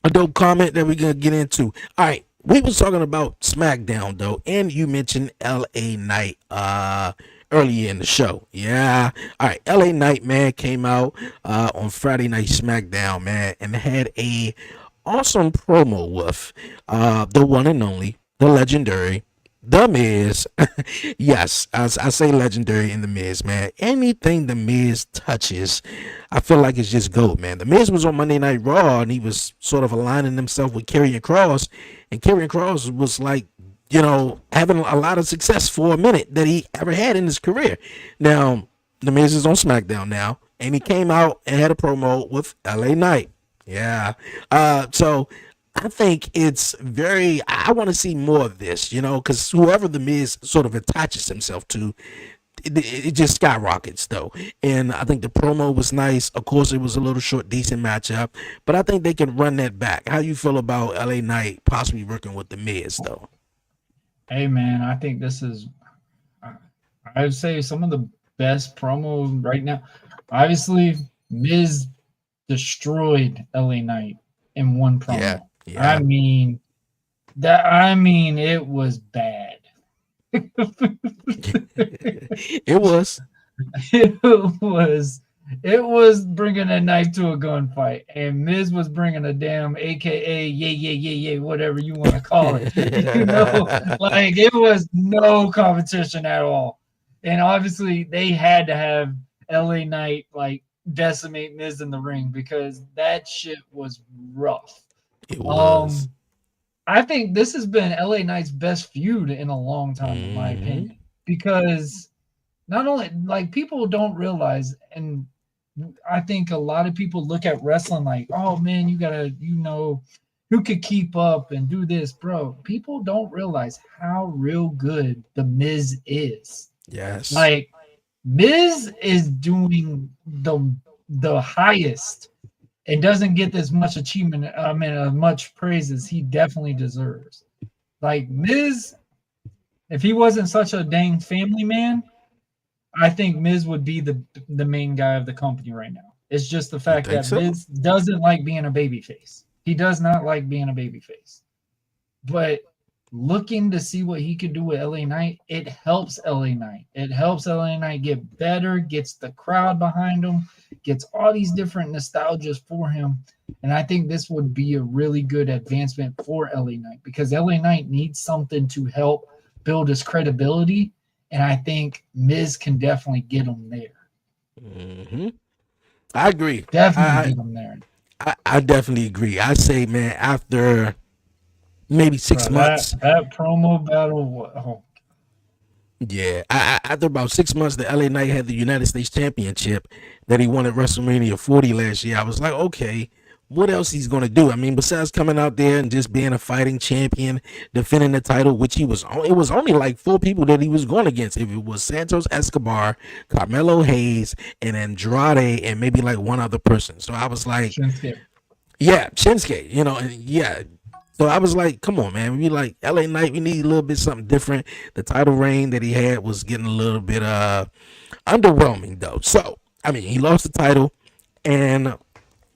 dope comment that we're going to get into. All right. We was talking about SmackDown though, and you mentioned LA Knight earlier in the show. Yeah. All right. LA Knight, man, came out on Friday Night SmackDown, man, and had a awesome promo with the one and only, the legendary, The Miz. Yes, I say legendary in The Miz, man. Anything The Miz touches, I feel like it's just gold, man. The Miz was on Monday Night Raw, and he was sort of aligning himself with Karrion Kross, and Karrion Kross was like, having a lot of success for a minute that he ever had in his career. Now, The Miz is on SmackDown now, and he came out and had a promo with LA Knight. Yeah. So I think it's I want to see more of this, because whoever The Miz sort of attaches himself to, it just skyrockets though. And I think the promo was nice. Of course, it was a little short, decent matchup, but I think they can run that back. How you feel about LA Knight possibly working with The Miz though? Hey man, I think this is, I would say, some of the best promo right now. Obviously, Miz destroyed LA Knight in one promo. Yeah. I mean, it was bad. It was bringing a knife to a gunfight, and Miz was bringing a damn AKA yeah, whatever you want to call it. Like, it was no competition at all. And obviously they had to have LA Knight like decimate Miz in the ring, because that shit was rough. It was. I think this has been LA Knight's best feud in a long time, in my opinion, because not only, like, people don't realize, and I think a lot of people look at wrestling like, oh man, you gotta, who could keep up and do this, bro. People don't realize how real good The Miz is. Yes. Like, Miz is doing the highest and doesn't get this much achievement, much praise as he definitely deserves. Like, Miz, if he wasn't such a dang family man, I think Miz would be the main guy of the company right now. It's just the fact that Miz doesn't like being a babyface. He does not like being a babyface. But looking to see what he could do with LA Knight, it helps LA Knight. It helps LA Knight get better, gets the crowd behind him, gets all these different nostalgias for him. And I think this would be a really good advancement for LA Knight, because LA Knight needs something to help build his credibility. And I think Miz can definitely get him there. Mm-hmm. I agree. Definitely get him there. I definitely agree. I say, man, after maybe 6 months. That promo battle. Yeah, after about 6 months, the LA Knight had the United States Championship that he won at WrestleMania 40 last year. I was like, okay, what else he's going to do? I mean, besides coming out there and just being a fighting champion, defending the title, which it was only like 4 people that he was going against. If it was Santos Escobar, Carmelo Hayes, and Andrade, and maybe like one other person. So I was like, Shinsuke. Yeah, Shinsuke, yeah. So I was like, come on, man. We like LA Knight, we need a little bit something different. The title reign that he had was getting a little bit underwhelming though. So, I mean, he lost the title, and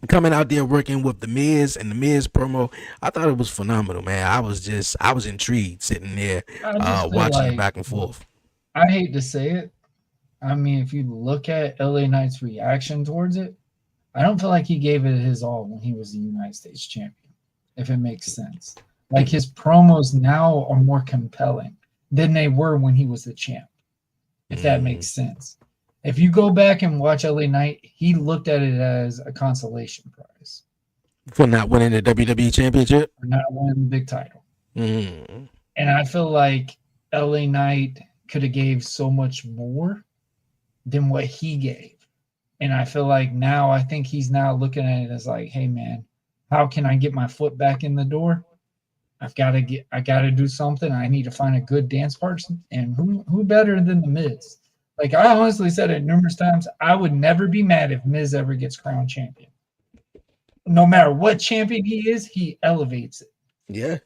coming out there working with the Miz and the Miz promo, I thought it was phenomenal, man. I was intrigued sitting there I just feel watching the like, back and forth. I hate to say it. I mean, if you look at LA Knight's reaction towards it, I don't feel like he gave it his all when he was the United States champion, if it makes sense. Like his promos now are more compelling than they were when he was the champ, if that makes sense. If you go back and watch LA Knight, he looked at it as a consolation prize For not winning the WWE Championship? for not winning the big title. Mm-hmm. And I feel like LA Knight could have gave so much more than what he gave. And I feel like now, I think he's now looking at it as like, hey man, how can I get my foot back in the door? I gotta do something. I need to find a good dance partner. And who better than the Miz? Like I honestly said it numerous times, I would never be mad if Miz ever gets crowned champion. No matter what champion he is, he elevates it. Yeah.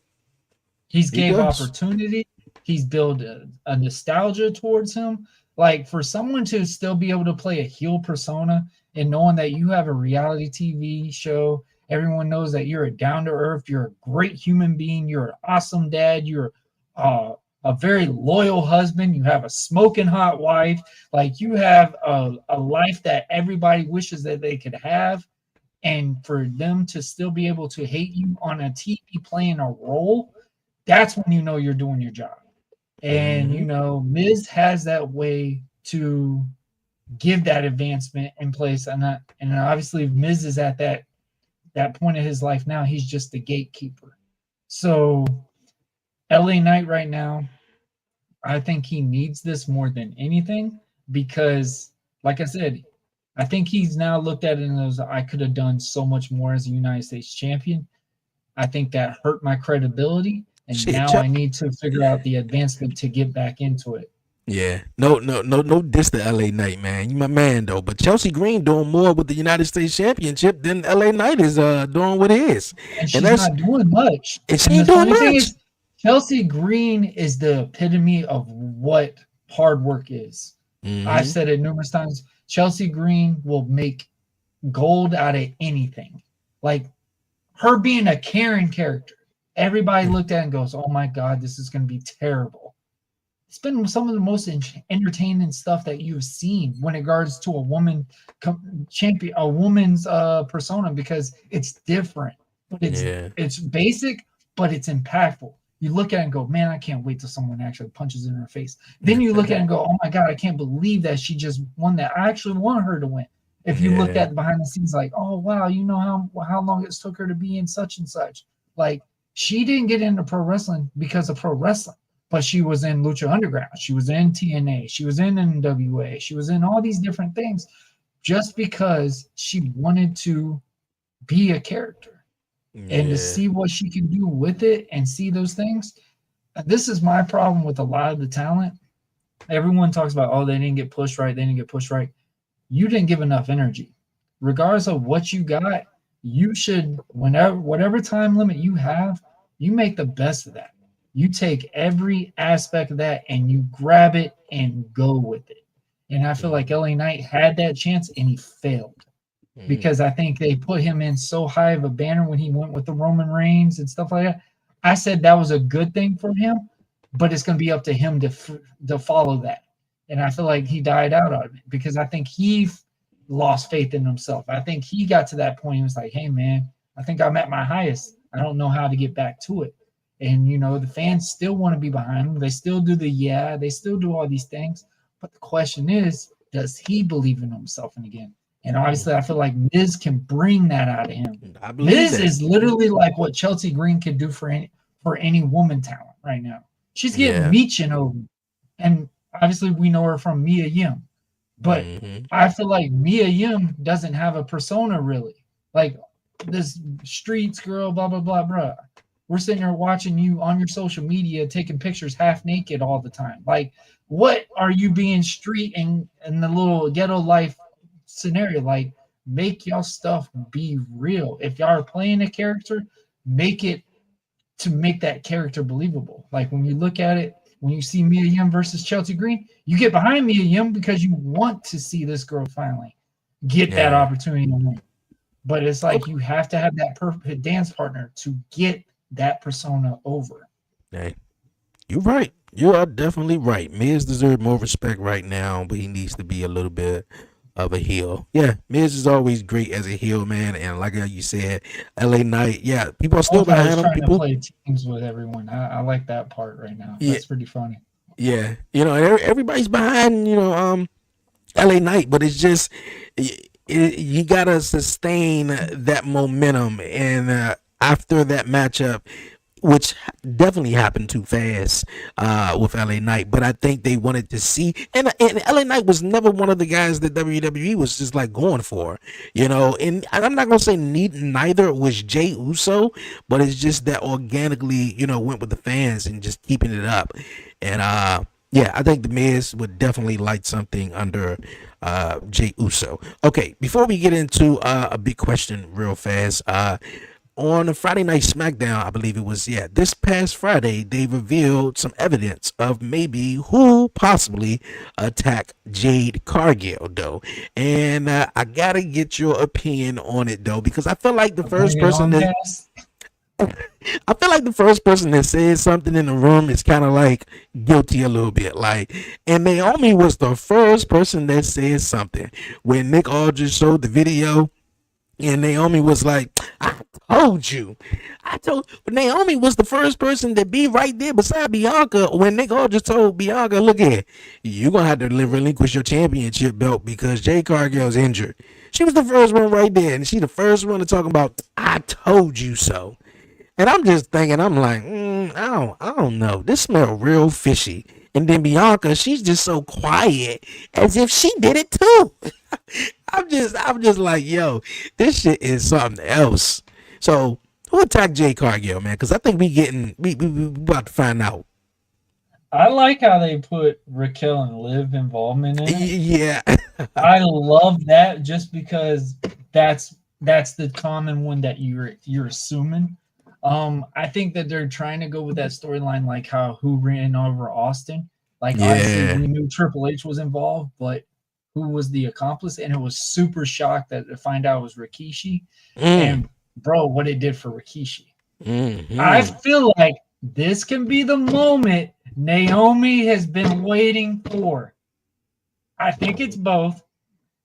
He's gave opportunity. He's built a nostalgia towards him. Like for someone to still be able to play a heel persona and knowing that you have a reality TV show, everyone knows that you're a down to earth, you're a great human being, you're an awesome dad, you're a very loyal husband, you have a smoking hot wife, like you have a life that everybody wishes that they could have. And for them to still be able to hate you on a TV playing a role, that's when you know you're doing your job. And, you know, Miz has that way to give that advancement in place. And obviously Miz is at that point in his life now. He's just the gatekeeper. So LA Knight right now, I think he needs this more than anything because, like I said, I think he's now looked at it and goes, I could have done so much more as a United States champion. I think that hurt my credibility. And now I need to figure out the advancement to get back into it. Yeah. No diss to LA Knight, man. You my man though. But Chelsea Green doing more with the United States Championship than LA Knight is doing with his. And she's not doing much. And she ain't doing much. Thing is, Chelsea Green is the epitome of what hard work is. I've said it numerous times. Chelsea Green will make gold out of anything. Like her being a caring character. Everybody looked at it and goes, oh my God, this is going to be terrible. It's been some of the most entertaining stuff that you've seen when it regards to a woman champion, a woman's persona, because it's different. But it's basic, but it's impactful. You look at it and go, man, I can't wait till someone actually punches in her face. Then you look at it and go, oh my God, I can't believe that she just won that. I actually want her to win. If you look at behind the scenes, like, oh wow, you know how long it took her to be in such and such. Like, she didn't get into pro wrestling because of pro wrestling, but she was in Lucha Underground. She was in TNA. She was in NWA. She was in all these different things just because she wanted to be a character and to see what she can do with it and see those things. This is my problem with a lot of the talent. Everyone talks about, oh, they didn't get pushed right. They didn't get pushed right. You didn't give enough energy. Regardless of what you got, you should, whatever time limit you have, you make the best of that. You take every aspect of that and you grab it and go with it. And I feel like LA Knight had that chance and he failed because I think they put him in so high of a banner when he went with the Roman Reigns and stuff like that. I said that was a good thing for him, but it's going to be up to him to follow that. And I feel like he died out of it because I think he lost faith in himself. I think he got to that point. He was like, hey, man, I think I'm at my highest. I don't know how to get back to it. And, you know, the fans still want to be behind him. They still do they still do all these things. But the question is, does he believe in himself and again? And obviously, I feel like Miz can bring that out of him. Miz is literally like what Chelsea Green could do for any woman talent right now. She's getting reaching over. And obviously, we know her from Mia Yim. But I feel like Mia Yim doesn't have a persona really. Like this streets girl, blah, blah, blah, blah. We're sitting here watching you on your social media taking pictures half naked all the time. Like, what are you being street in the little ghetto life scenario? Like, make y'all stuff be real. If y'all are playing a character, make it to make that character believable. Like when you look at it, when you see Mia Yim versus Chelsea Green, you get behind Mia Yim because you want to see this girl finally get that opportunity to win. But it's like you have to have that perfect dance partner to get that persona over. Hey, you're right. You are definitely right. Miz deserves more respect right now, but he needs to be a little bit of a heel. Yeah, Miz is always great as a heel, man. And like you said, LA Knight, yeah, people are still behind him. Trying People to play teams with everyone. I like that part right now. Yeah, That's pretty funny. yeah. Everybody's behind, LA Knight, but it's just you gotta sustain that momentum. And after that matchup, which definitely happened too fast with LA Knight, but I think they wanted to see, and LA Knight was never one of the guys that WWE was just like going for, and I'm not gonna say neither was Jey Uso, but it's just that organically, went with the fans and just keeping it up. And yeah, I think the Miz would definitely light something under Jey Uso. Okay, before we get into a big question real fast, on a Friday Night SmackDown, I believe it was, this past Friday, they revealed some evidence of maybe who possibly attacked Jade Cargill, though. And I gotta get your opinion on it, though, because I feel like the first person that said something in the room is kind of like guilty a little bit. Like, and Naomi was the first person that said something when Nick Aldridge showed the video. And Naomi was like, I told you. But Naomi was the first person to be right there beside Bianca when Nick Aldridge told Bianca, look here, you're going to have to relinquish your championship belt because Jade Cargill's injured. She was the first one right there. And she's the first one to talk about, I told you so. And I'm just thinking, I'm like, I don't know. This smells real fishy. And then Bianca, she's just so quiet, as if she did it too. I'm just like, yo, this shit is something else. So who attacked Jade Cargill, man? Because I think we about to find out. I like how they put Raquel and Liv involvement in it. Yeah, I love that just because that's the common one that you're assuming. I think that they're trying to go with that storyline, like who ran over Austin. Like, obviously, we knew Triple H was involved, but who was the accomplice? And it was super shocked to find out it was Rikishi. And, bro, what it did for Rikishi. Mm-hmm. I feel like this can be the moment Naomi has been waiting for. I think it's both,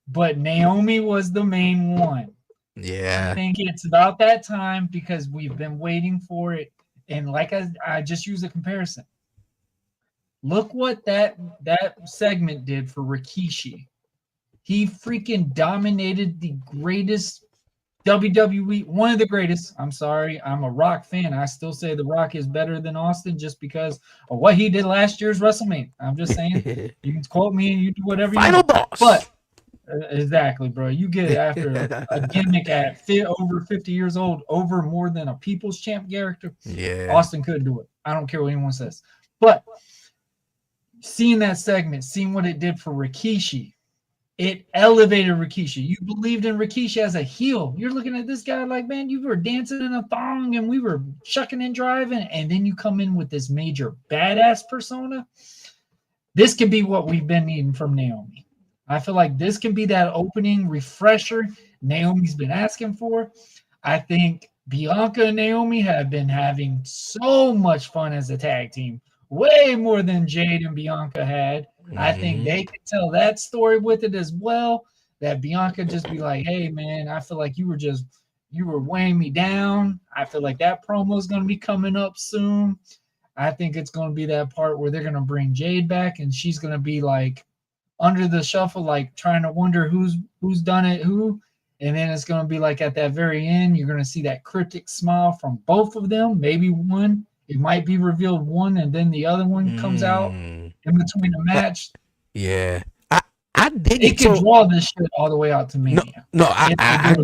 but Naomi was the main one. Yeah. I think it's about that time because we've been waiting for it. And like I just use a comparison. Look what that segment did for Rikishi. He freaking dominated the greatest WWE, one of the greatest. I'm sorry, I'm a Rock fan. I still say The Rock is better than Austin just because of what he did last year's WrestleMania. I'm just saying. You can quote me and you do whatever you want. Boss. But exactly, bro. You get it after a gimmick at over 50 years old, over more than a People's Champ character. Yeah, Austin could do it. I don't care what anyone says. But seeing that segment, seeing what it did for Rikishi, it elevated Rikishi. You believed in Rikishi as a heel. You're looking at this guy like, man, you were dancing in a thong and we were shucking and driving, and then you come in with this major badass persona. This can be what we've been needing from Naomi. I feel like this can be that opening refresher Naomi's been asking for. I think Bianca and Naomi have been having so much fun as a tag team, way more than Jade and Bianca had. Mm-hmm. I think they could tell that story with it as well, that Bianca just be like, hey, man, I feel like you were weighing me down. I feel like that promo is going to be coming up soon. I think it's going to be that part where they're going to bring Jade back and she's going to be like, under the shuffle, like trying to wonder who's done it, who, and then it's going to be like at that very end, you're going to see that cryptic smile from both of them, maybe one. It might be revealed one, and then the other one comes out in between the match. Yeah, I dig it. It can draw this shit all the way out to Mania. No, I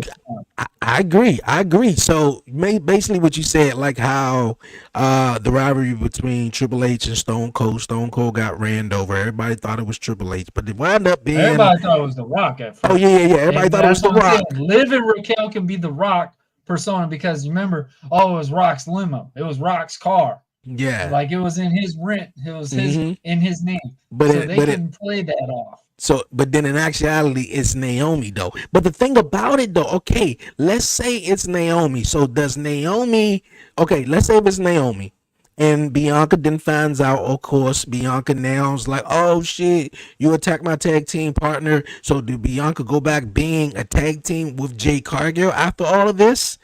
agree. I agree. So basically, what you said, like how the rivalry between Triple H and Stone Cold got ran over. Everybody thought it was Triple H, but it wound up being. Everybody thought it was The Rock at first. Oh yeah. Everybody thought it was The Rock. Liv and Raquel can be The Rock persona because you remember, it was Rock's limo. It was Rock's car. Yeah, like it was in his rent. It was in his name. But so they can play that off. So, but then in actuality, it's Naomi though. But the thing about it though, okay, let's say it's Naomi. So does Naomi? Okay, let's say if it's Naomi, and Bianca then finds out. Of course, Bianca now's like, oh shit, you attacked my tag team partner. So do Bianca go back being a tag team with Jade Cargill after all of this,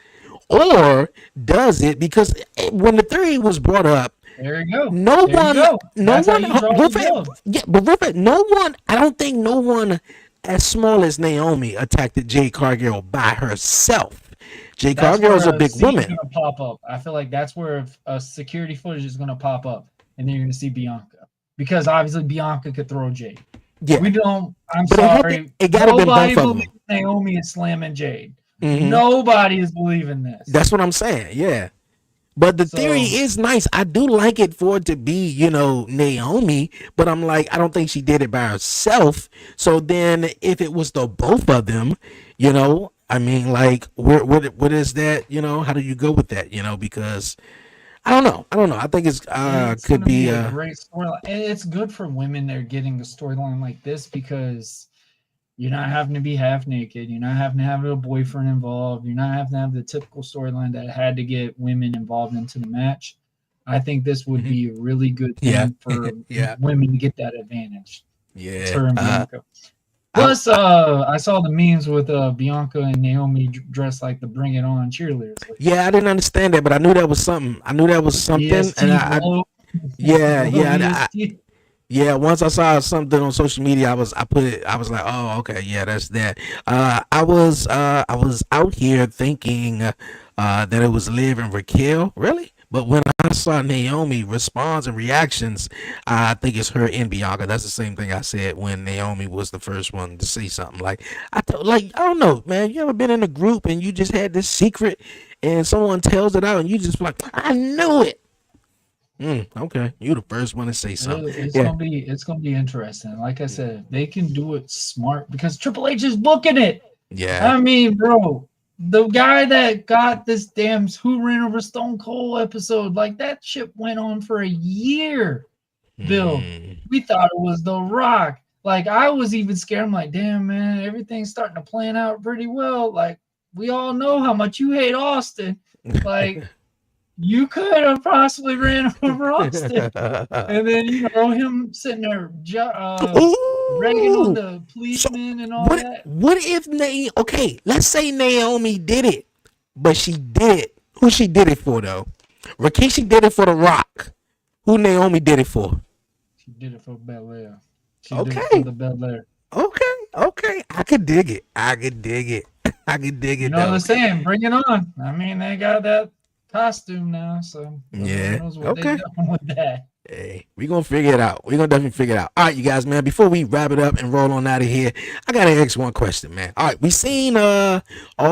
or does it? Because when the theory was brought up, there you go. no there one, you go. no That's one, how you draw the build. yeah, but Rupert, no one, I don't think no one as small as Naomi attacked Jade Cargill by herself. Jade Cargill is a big woman. Gonna pop up. I feel like that's where a security footage is going to pop up, and then you're going to see Bianca, because obviously Bianca could throw Jade. Yeah, we don't. I'm but sorry. It got to be both of them. Naomi is slamming Jade. Mm-hmm. Nobody is believing this. That's what I'm saying. Yeah. But the theory is nice. I do like it for it to be, you know, Naomi, but I'm like, I don't think she did it by herself. So then if it was the both of them, you know, I mean, like, what is that, you know, how do you go with that, you know, because I don't know. I think it's could be a great storyline. It's good for women that are getting a storyline like this, because you're not having to be half naked. You're not having to have a boyfriend involved. You're not having to have the typical storyline that had to get women involved into the match. I think this would be a really good thing for women to get that advantage. Yeah. Plus, I saw the memes with Bianca and Naomi dressed like the Bring It On cheerleaders. Yeah, I didn't understand that, but I knew that was something. Yeah, once I saw something on social media, I was like, oh, okay, yeah, that's that. I was out here thinking that it was Liv and Raquel, really? But when I saw Naomi response and reactions, I think it's her and Bianca. That's the same thing I said when Naomi was the first one to say something. Like, I don't know, man. You ever been in a group and you just had this secret and someone tells it out and you just like, I knew it. Okay, you're the first one to say something. It's gonna be interesting. Like I said, they can do it smart because Triple H is booking it. Yeah, I mean, bro, the guy that got this damn Who Ran Over Stone Cold episode, like that shit went on for a year. Bill, we thought it was The Rock. Like I was even scared. I'm like, damn man, everything's starting to plan out pretty well. Like we all know how much you hate Austin. Like. You could have possibly ran over Austin, and then you know him sitting there ragging on the policeman and all that. What if okay, let's say Naomi did it, but she did it. Who she did it for though? Rikishi did it for The Rock. Who Naomi did it for? She did it for Belair. Okay. Did it for the Belair. Okay. I could dig it. You know what I'm saying? Bring it on. I mean, they got that costume now, so yeah. Okay. With that. Hey, we're gonna figure it out. We're gonna definitely figure it out. All right, you guys, man. Before we wrap it up and roll on out of here, I gotta ask one question, man. All right, we seen all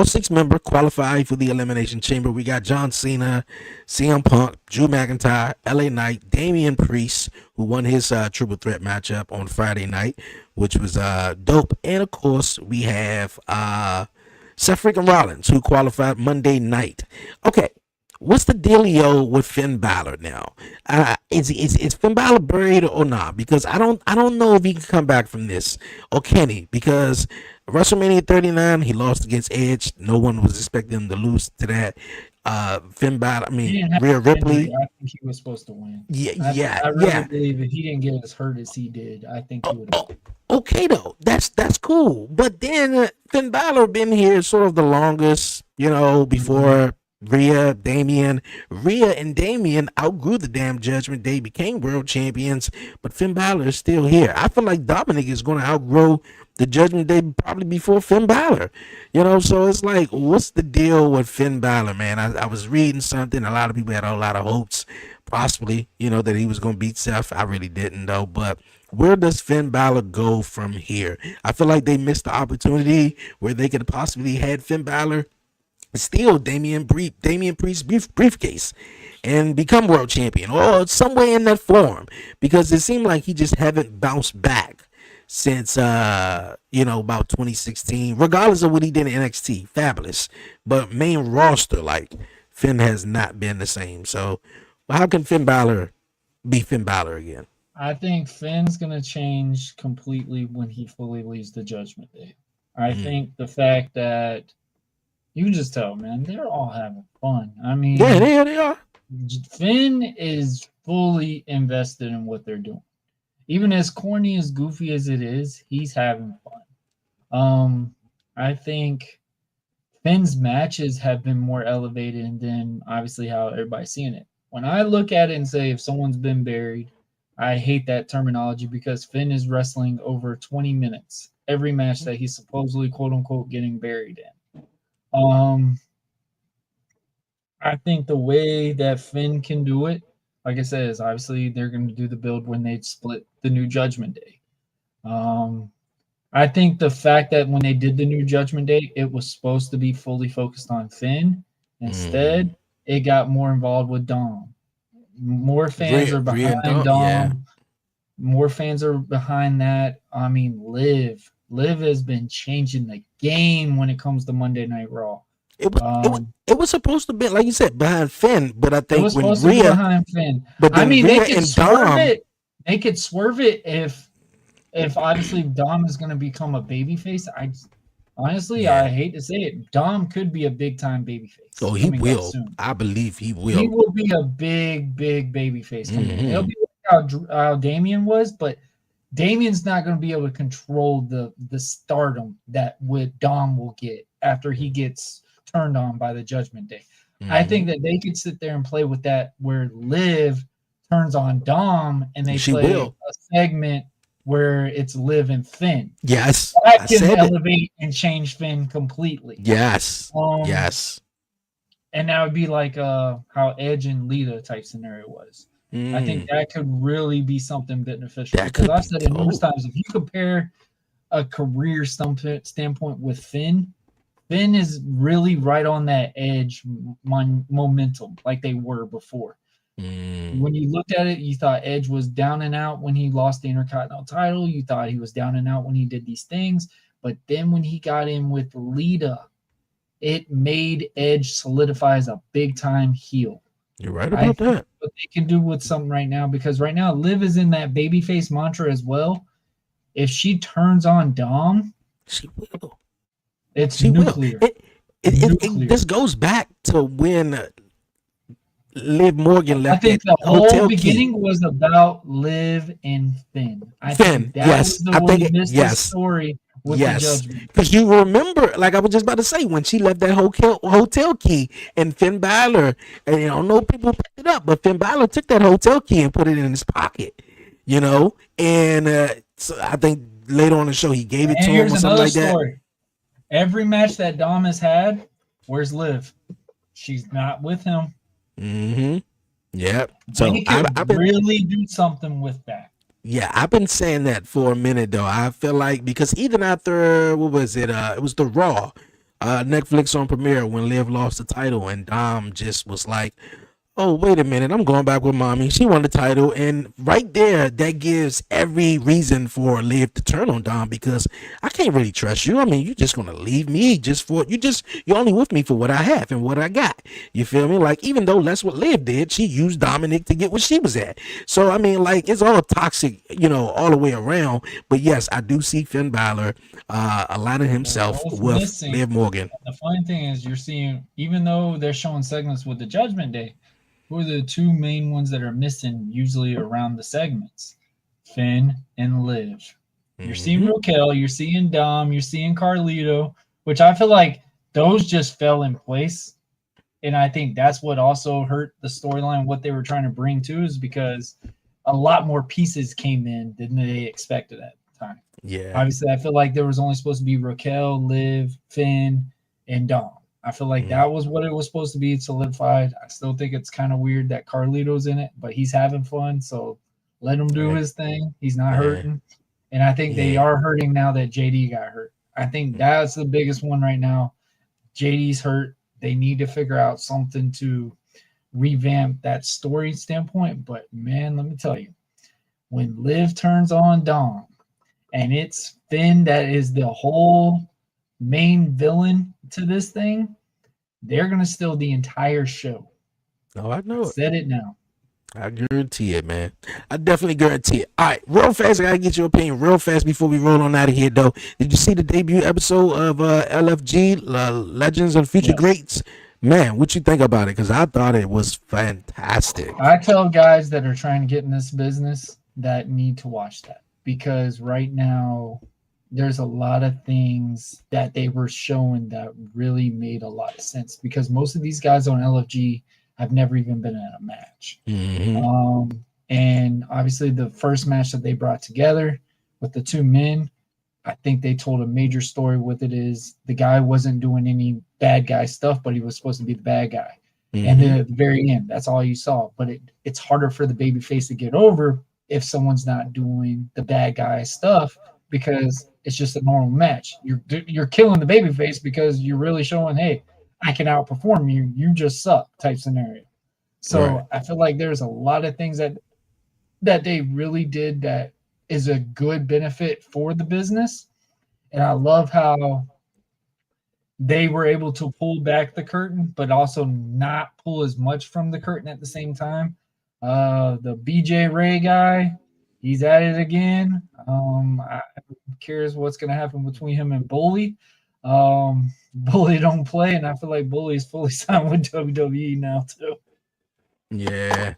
6 members qualify for the Elimination Chamber. We got John Cena, CM Punk, Drew McIntyre, LA Knight, Damian Priest, who won his triple threat matchup on Friday night, which was dope. And of course, we have Seth freaking Rollins, who qualified Monday night. Okay. What's the dealio with Finn Balor now? Is Finn Balor buried or not? Because I don't know if he can come back from this, or can he? Because WrestleMania 39, he lost against Edge. No one was expecting him to lose to that. Finn Balor, Rhea Ripley. I think he was supposed to win. I really believe if he didn't get as hurt as he did, I think he would have. Okay, though, that's cool. But then Finn Balor been here sort of the longest, you know, before. Rhea and Damian outgrew the damn Judgment Day, became world champions, but Finn Balor is still here. I feel like Dominic is going to outgrow the Judgment Day probably before Finn Balor, you know, so it's like, what's the deal with Finn Balor, man? I was reading something, a lot of people had a lot of hopes, possibly, you know, that he was going to beat Seth. I really didn't, though, but where does Finn Balor go from here? I feel like they missed the opportunity where they could have possibly had Finn Balor steal Damian Priest's briefcase and become world champion, or some way in that form, because it seemed like he just haven't bounced back since about 2016, regardless of what he did in NXT. Fabulous, but main roster, like, Finn has not been the same. So how can Finn Balor be Finn Balor again? I think Finn's gonna change completely when he fully leaves the Judgment Day. I think the fact that you can just tell, man, they're all having fun. I mean, they are. Finn is fully invested in what they're doing. Even as corny, as goofy as it is, he's having fun. I think Finn's matches have been more elevated than obviously how everybody's seeing it. When I look at it and say if someone's been buried, I hate that terminology because Finn is wrestling over 20 minutes every match that he's supposedly quote unquote getting buried in. I think the way that Finn can do it, like I said, is obviously they're going to do the build when they split the New Judgment Day. I think the fact that when they did the New Judgment Day, it was supposed to be fully focused on Finn. Instead, it got more involved with Dom. More fans are behind Dom. Yeah. More fans are behind that. I mean, Liv has been changing the game when it comes to Monday Night Raw. It was supposed to be, like you said, behind Finn, but I think it was supposed to be behind Finn. But I mean, they could swerve it. They could swerve it if obviously Dom is going to become a babyface. I hate to say it, Dom could be a big time babyface. Oh, he will. I believe he will. He will be a big babyface. He'll be like how Damian was, but Damian's not going to be able to control the stardom that Dom will get after he gets turned on by the Judgment Day. I think that they could sit there and play with that where Liv turns on Dom and they play a segment where it's Liv and Finn. Yes. That can elevate and change Finn completely. Yes. Yes. And that would be like how Edge and Lita type scenario was. I think that could really be something beneficial. Because I've said it numerous times, if you compare a career standpoint with Finn is really right on that edge momentum like they were before. When you looked at it, you thought Edge was down and out when he lost the Intercontinental title. You thought he was down and out when he did these things. But then when he got in with Lita, it made Edge solidify as a big-time heel. You're right about that. What they can do with something right now, because right now Liv is in that babyface mantra as well. If she turns on Dom, she will. It's nuclear. This goes back to when Liv Morgan left. I think the whole beginning was about Liv and Finn. I think that was the story with the Judgment. Because you remember, like I was just about to say, when she left that hotel key and Finn Balor, and I don't know people picked it up, but Finn Balor took that hotel key and put it in his pocket, and so I think later on the show he gave it to him or something like that. Every match that Dom has had, where's Liv? She's not with him. Yep. So I've been really do something with that. Yeah, I've been saying that for a minute though. I feel like because even after what was it? It was the Raw, Netflix on premiere when Liv lost the title and Dom just was like, oh, wait a minute, I'm going back with mommy. She won the title. And right there, that gives every reason for Liv to turn on Dom because I can't really trust you. I mean, you're just going to leave me you're only with me for what I have and what I got. You feel me? Like, even though that's what Liv did, she used Dominic to get where she was at. So, I mean, like, it's all toxic, all the way around. But yes, I do see Finn Balor aligning himself with Liv Morgan. The funny thing is you're seeing, even though they're showing segments with the Judgment Day, who are the two main ones that are missing usually around the segments? Finn and Liv. You're seeing Raquel, you're seeing Dom, you're seeing Carlito, which I feel like those just fell in place. And I think that's what also hurt the storyline, what they were trying to bring to, is because a lot more pieces came in than they expected at the time. Yeah. Obviously, I feel like there was only supposed to be Raquel, Liv, Finn, and Dom. I feel like that was what it was supposed to be solidified. I still think it's kind of weird that Carlito's in it, but he's having fun, so let him do his thing. He's not hurting. And I think they are hurting now that JD got hurt. I think that's the biggest one right now. JD's hurt. They need to figure out something to revamp that story standpoint. But, man, let me tell you, when Liv turns on Dom and it's Finn that is the whole main villain to this thing, they're going to steal the entire show. Oh, I know it. Said it now. I guarantee it, man. I definitely guarantee it. All right, real fast. I gotta get your opinion real fast before we roll on out of here, though. Did you see the debut episode of LFG Legends and Future Yes. Greats? Man, what you think about it? Because I thought it was fantastic. I tell guys that are trying to get in this business that need to watch that, because right now there's a lot of things that they were showing that really made a lot of sense, because most of these guys on LFG have never even been in a match. And obviously the first match that they brought together with the two men, I think they told a major story with it. Is the guy wasn't doing any bad guy stuff, but he was supposed to be the bad guy. And then at the very end, that's all you saw. But it's harder for the babyface to get over if someone's not doing the bad guy stuff, because it's just a normal match. You're killing the babyface because you're really showing, hey, I can outperform you. You just suck type scenario. So Right. I feel like there's a lot of things that they really did that is a good benefit for the business. And I love how they were able to pull back the curtain, but also not pull as much from the curtain at the same time. The BJ Ray guy, he's at it again. I'm curious what's going to happen between him and Bully. Bully don't play, and I feel like Bully is fully signed with WWE now too. Yeah.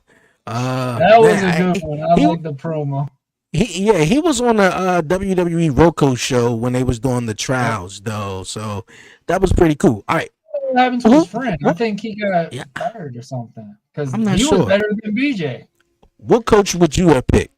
That was a good one. I like the promo. He was on the WWE Roku show when they was doing the trials, though. So that was pretty cool. All right. What happened to his friend? I think he got fired or something, because I'm not he sure. was better than BJ. What coach would you have picked?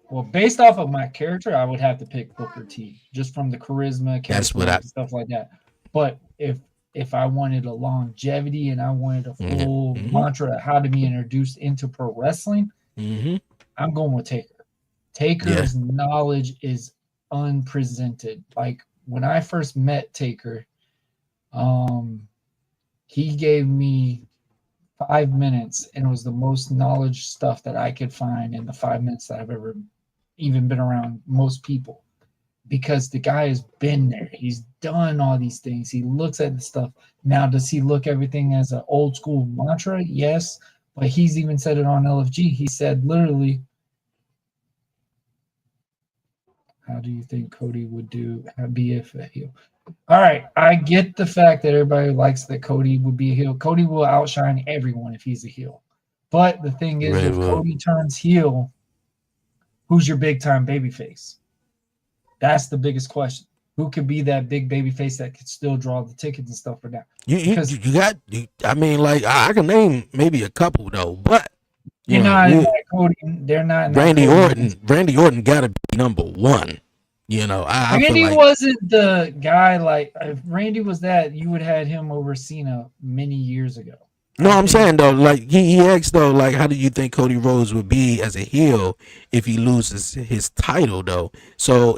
Well, based off of my character, I would have to pick Booker T, just from the charisma, That's what stuff like that. But if I wanted a longevity and I wanted a full mantra of how to be introduced into pro wrestling, I'm going with Taker. Taker's knowledge is unprecedented. Like when I first met Taker, he gave me 5 minutes, and it was the most knowledge stuff that I could find in the 5 minutes that I've ever even been around most people, because the guy has been there. He's done all these things. He looks at the stuff. Now, does he look everything as an old school mantra? Yes, but he's even said it on LFG. He said literally, how do you think Cody would be if a heel? All right, I get the fact that everybody likes that Cody would be a heel. Cody will outshine everyone if he's a heel. But the thing is, if Cody turns heel, who's your big-time babyface? That's the biggest question. Who could be that big babyface that could still draw the tickets and stuff for that? I mean, like, I can name maybe a couple, though, but you're not in that Cody. They're not in Randy that Orton. Randy Orton got to be number one. You know, Randy wasn't the guy. Like, if Randy was that, you would have had him over Cena many years ago. No, I'm saying though, like he asked though, like, how do you think Cody Rhodes would be as a heel if he loses his title though? So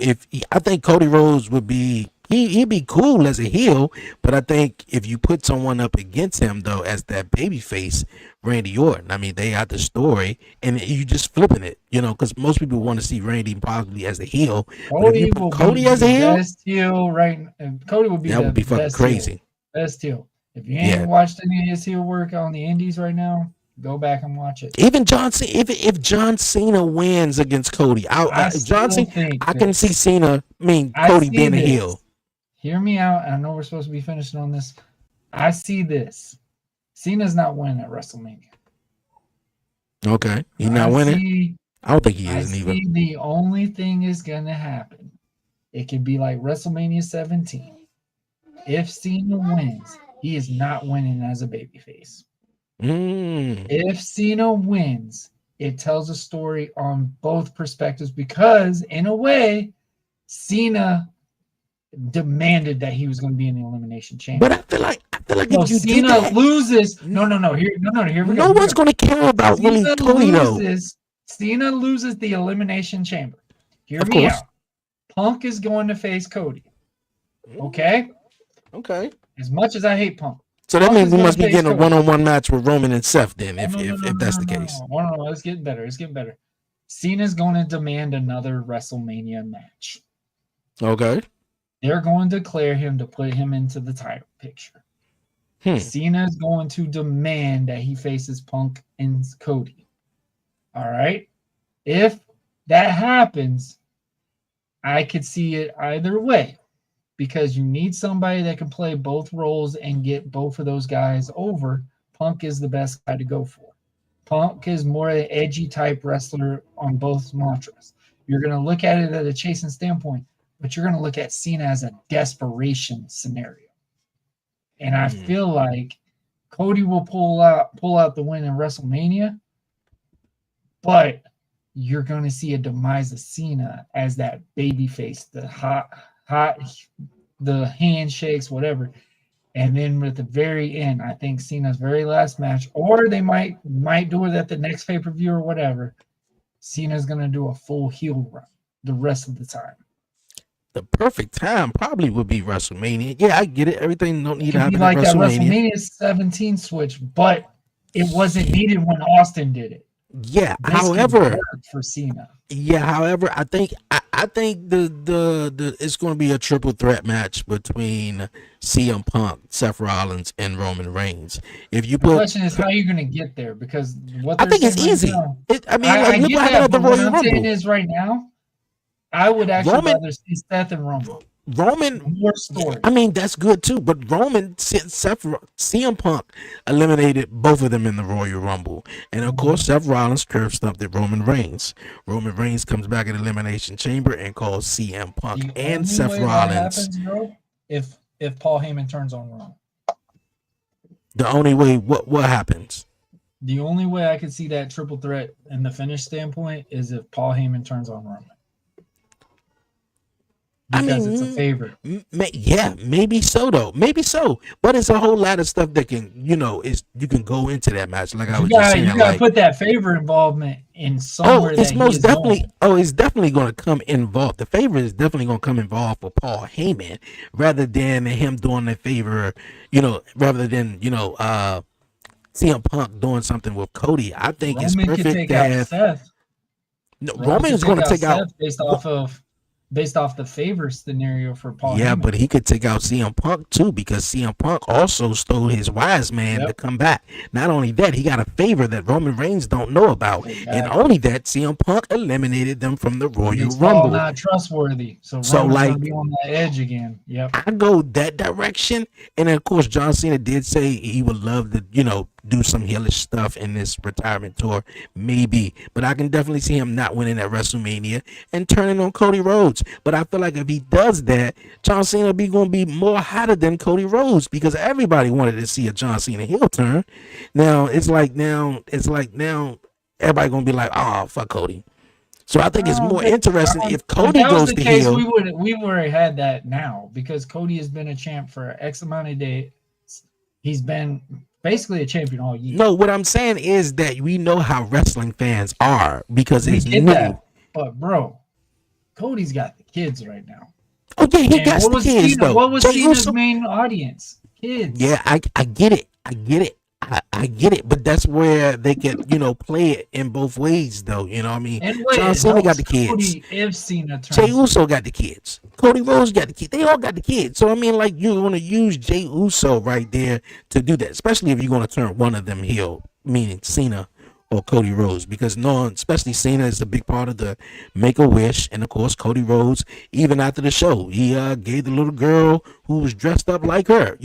I think Cody Rhodes would be, he'd be cool as a heel, but I think if you put someone up against him though as that babyface, Randy Orton, I mean, they got the story, and you just flipping it, you know, because most people want to see Randy probably as a heel. Cody will Cody be as a the best heel, right? Cody would be that would be fucking crazy. Best heel. If you ain't watched any of his heel work on the indies right now, go back and watch it. Even John Cena, if John Cena wins against Cody, I can see Cena. I mean, Cody being a heel. Hear me out. I know we're supposed to be finishing on this. I see this. Cena's not winning at WrestleMania. Okay, he's not winning. I don't think he is either. The only thing is gonna happen. It could be like WrestleMania 17. If Cena wins, he is not winning as a babyface. If Cena wins, it tells a story on both perspectives, because in a way, Cena demanded that he was going to be in the Elimination Chamber. But I feel like if Cena loses, no. Here we go. No one's going to care about winning Cody though. Cena loses the Elimination Chamber. Hear me out. Punk is going to face Cody. Okay. As much as I hate Punk. So that means we must be getting a one-on-one match with Roman and Seth then, if that's the case. No, it's getting better. Cena's going to demand another WrestleMania match. Okay. They're going to declare him to put him into the title picture. Cena is going to demand that he faces Punk and Cody. All right. If that happens, I could see it either way, because you need somebody that can play both roles and get both of those guys over. Punk is the best guy to go for. Punk is more an edgy type wrestler on both mantras. You're going to look at it at a chasing standpoint, but you're going to look at Cena as a desperation scenario. And I feel like Cody will pull out the win in WrestleMania, but you're going to see a demise of Cena as that babyface, the hot, the handshakes, whatever. And then at the very end, I think Cena's very last match, or they might do it at the next pay-per-view or whatever, Cena's going to do a full heel run the rest of the time. The perfect time probably would be WrestleMania. Yeah, I get it. Everything don't need to happen like at WrestleMania. That WrestleMania 17 switch, but it wasn't needed when Austin did it. Yeah. However, for Cena. Yeah. However, I think the it's going to be a triple threat match between CM Punk, Seth Rollins, and Roman Reigns. If you put, the question is how you're going to get there, because what I think it's easy. Look what happened at the Royal Rumble. What I'm saying is right now, I would actually rather see Seth and Roman. More story. I mean, that's good too. But CM Punk eliminated both of them in the Royal Rumble. And of course, Seth Rollins curb stomped at Roman Reigns. Roman Reigns comes back at Elimination Chamber and calls CM Punk and Seth Rollins. Happens, bro, if Paul Heyman turns on Roman. The only way, what happens? The only way I could see that triple threat in the finish standpoint is if Paul Heyman turns on Roman. Because it's a favorite. Yeah, maybe so though. Maybe so. But it's a whole lot of stuff that can, you can go into that match. Like I was just saying. You gotta put that favorite involvement in somewhere. It's most definitely it's definitely gonna come involved. The favorite is definitely gonna come involved for Paul Heyman rather than him doing the favor, rather than, CM Punk doing something with Cody. I think Roman it's perfect to have Seth. No, Roman is gonna take out based off the favor scenario for Paul. Yeah, Heyman. But he could take out CM Punk too, because CM Punk also stole his wise man to come back. Not only that, he got a favor that Roman Reigns don't know about, and only that CM Punk eliminated them from the Royal Rumble. Not trustworthy, so Roman's gonna be on that edge again. Yep, I go that direction, and then of course John Cena did say he would love to, do some heelish stuff in this retirement tour, maybe. But I can definitely see him not winning at WrestleMania and turning on Cody Rhodes. But I feel like if he does that, John Cena going to be more hotter than Cody Rhodes, because everybody wanted to see a John Cena heel turn. Now everybody going to be like, oh, fuck Cody. So I think it's more interesting if Cody goes to heel. We already had that now, because Cody has been a champ for X amount of days. He's been basically a champion all year. No, what I'm saying is that we know how wrestling fans are, because it's new. That. But bro, Cody's got the kids right now. Oh yeah, he got the kids though. What was Cena's main audience? Kids. Yeah, I get it. I get it, but that's where they can, play it in both ways, though. You know what I mean? John Cena got the kids. Jey Uso got the kids. Cody Rhodes got the kids. They all got the kids. So I mean, like, you're gonna use Jey Uso right there to do that, especially if you're gonna turn one of them heel, meaning Cena or Cody Rhodes, because especially Cena is a big part of the Make-A-Wish, and of course Cody Rhodes, even after the show, he gave the little girl who was dressed up like her,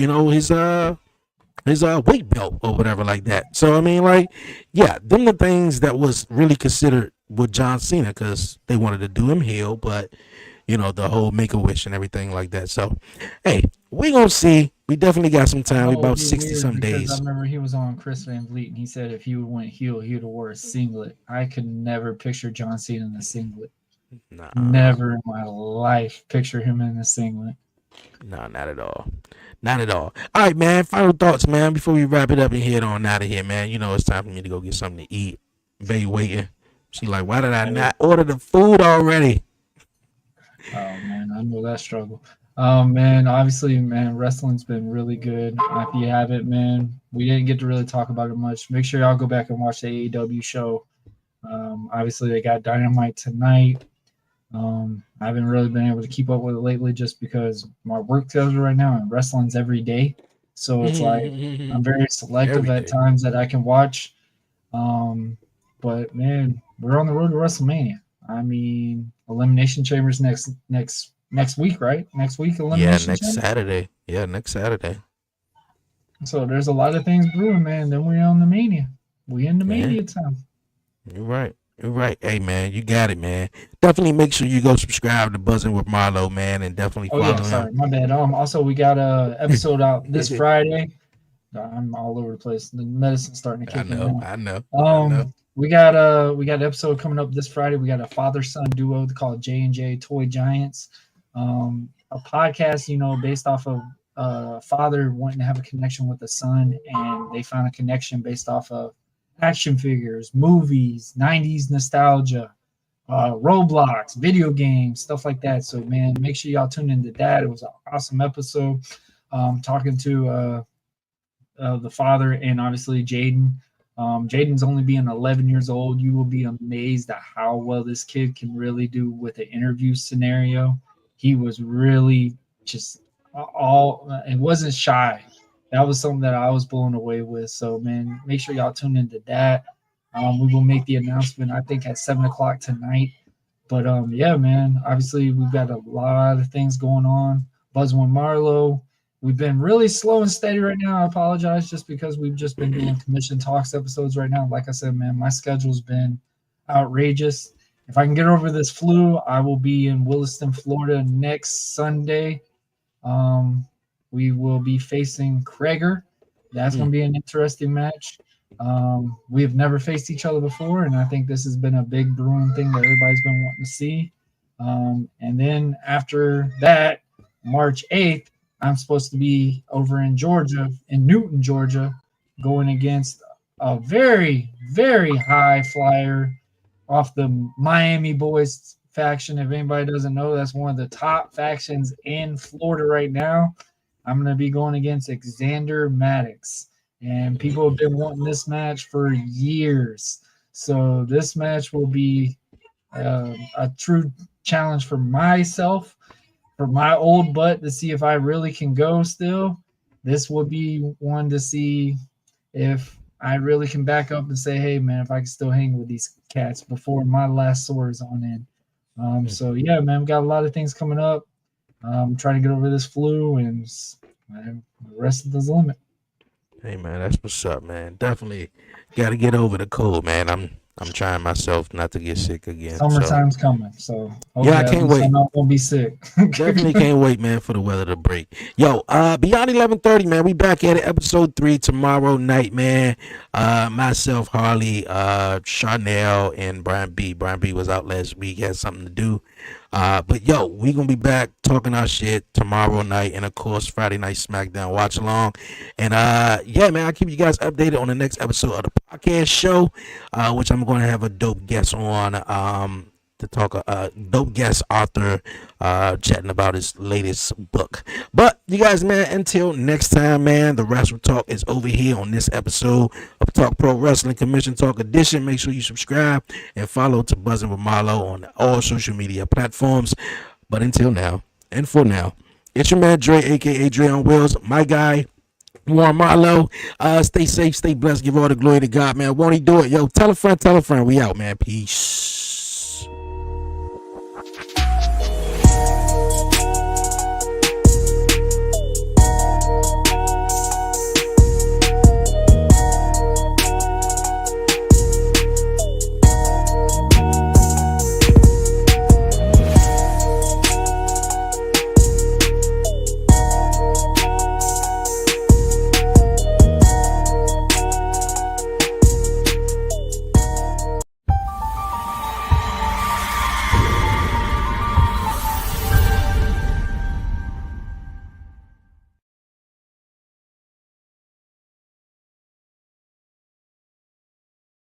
his weight belt or whatever like that. So I mean, like, yeah, them the things that was really considered with John Cena, because they wanted to do him heel, but the whole Make-A-Wish and everything like that. So hey, we gonna see. We definitely got some time. We about 60 some days. I remember he was on Chris Van Vliet, and he said if he went heel, he would have wore a singlet. I could never picture John Cena in a singlet. Nah. Never in my life picture him in a singlet. No, not at all. Not at all. All right, man. Final thoughts, man, before we wrap it up and head on out of here, man. It's time for me to go get something to eat. Bay waiting. She like, why did I not order the food already? Oh, man, I know that struggle. Man, obviously, man, wrestling's been really good. If you haven't, man, we didn't get to really talk about it much. Make sure y'all go back and watch the AEW show. Obviously, they got Dynamite tonight. I haven't really been able to keep up with it lately just because my work schedule right now and wrestling's every day. So it's like I'm very selective at times that I can watch. But man, we're on the road to WrestleMania. I mean, Elimination Chambers next week, right? Next week, Elimination next Chambers? Saturday. Yeah, next Saturday. So there's a lot of things brewing, man. Then we're on the Mania. We in the Mania time. You're right. You're right. Hey, man, you got it, man. Definitely make sure you go subscribe to Buzzing with Marlo, man, and definitely follow him. Sorry, my bad. Also, we got a episode out this Friday. I'm all over the place. The medicine's starting to kick in. I know. We got an episode coming up this Friday. We got a father-son duo called J&J Toy Giants. A podcast, based off of father wanting to have a connection with the son, and they found a connection based off of action figures, movies, 90s nostalgia, Roblox, video games, stuff like that. So, man, make sure y'all tune into that. It was an awesome episode. Talking to the father and obviously Jaden. Jaden's only being 11 years old. You will be amazed at how well this kid can really do with the interview scenario. He was really just it wasn't shy. That was something that I was blown away with. So, man, make sure y'all tune into that. We will make the announcement, I think, at 7 o'clock tonight. But, yeah, man, obviously we've got a lot of things going on. Buzzing with Marlo. We've been really slow and steady right now. I apologize just because we've just been doing commission talks episodes right now. Like I said, man, my schedule's been outrageous. If I can get over this flu, I will be in Williston, Florida next Sunday. We will be facing Krager. That's going to be an interesting match. We have never faced each other before, and I think this has been a big brewing thing that everybody's been wanting to see. And then after that, March 8th, I'm supposed to be over in Georgia, in Newton, Georgia, going against a very, very high flyer off the Miami Boys faction. If anybody doesn't know, that's one of the top factions in Florida right now. I'm going to be going against Xander Maddox. And people have been wanting this match for years. So this match will be a true challenge for myself, for my old butt, to see if I really can go still. This would be one to see if I really can back up and say, hey, man, if I can still hang with these cats before my last sword is on in. So, yeah, man, we've got a lot of things coming up. I'm trying to get over this flu, and the rest of the limit. Hey, man, that's what's up, man. Definitely got to get over the cold, man. I'm trying myself not to get sick again. Summertime's coming, so yeah, I can't wait. I'm not gonna be sick. Definitely can't wait, man, for the weather to break. Yo, beyond 11:30, man, we back at it, episode 3 tomorrow night, man. Myself, Harley, Charnel, and Brian B. Brian B was out last week, had something to do. But yo, we gonna be back talking our shit tomorrow night, and of course Friday night SmackDown watch along. And yeah, man, I'll keep you guys updated on the next episode of the podcast show, which I'm gonna have a dope guest on to talk, dope guest author chatting about his latest book. But you guys, man, until next time, man, the Wrestle Talk is over here on this episode of Talk Pro Wrestling Commission Talk Edition. Make sure you subscribe and follow to Buzzing with Marlo on all social media platforms. But until now, and for now, it's your man Dre, aka Dre on Wheels, my guy Warren Marlo. Stay safe, stay blessed, give all the glory to God, man. Won't he do it? Yo, tell a friend, we out, man. Peace.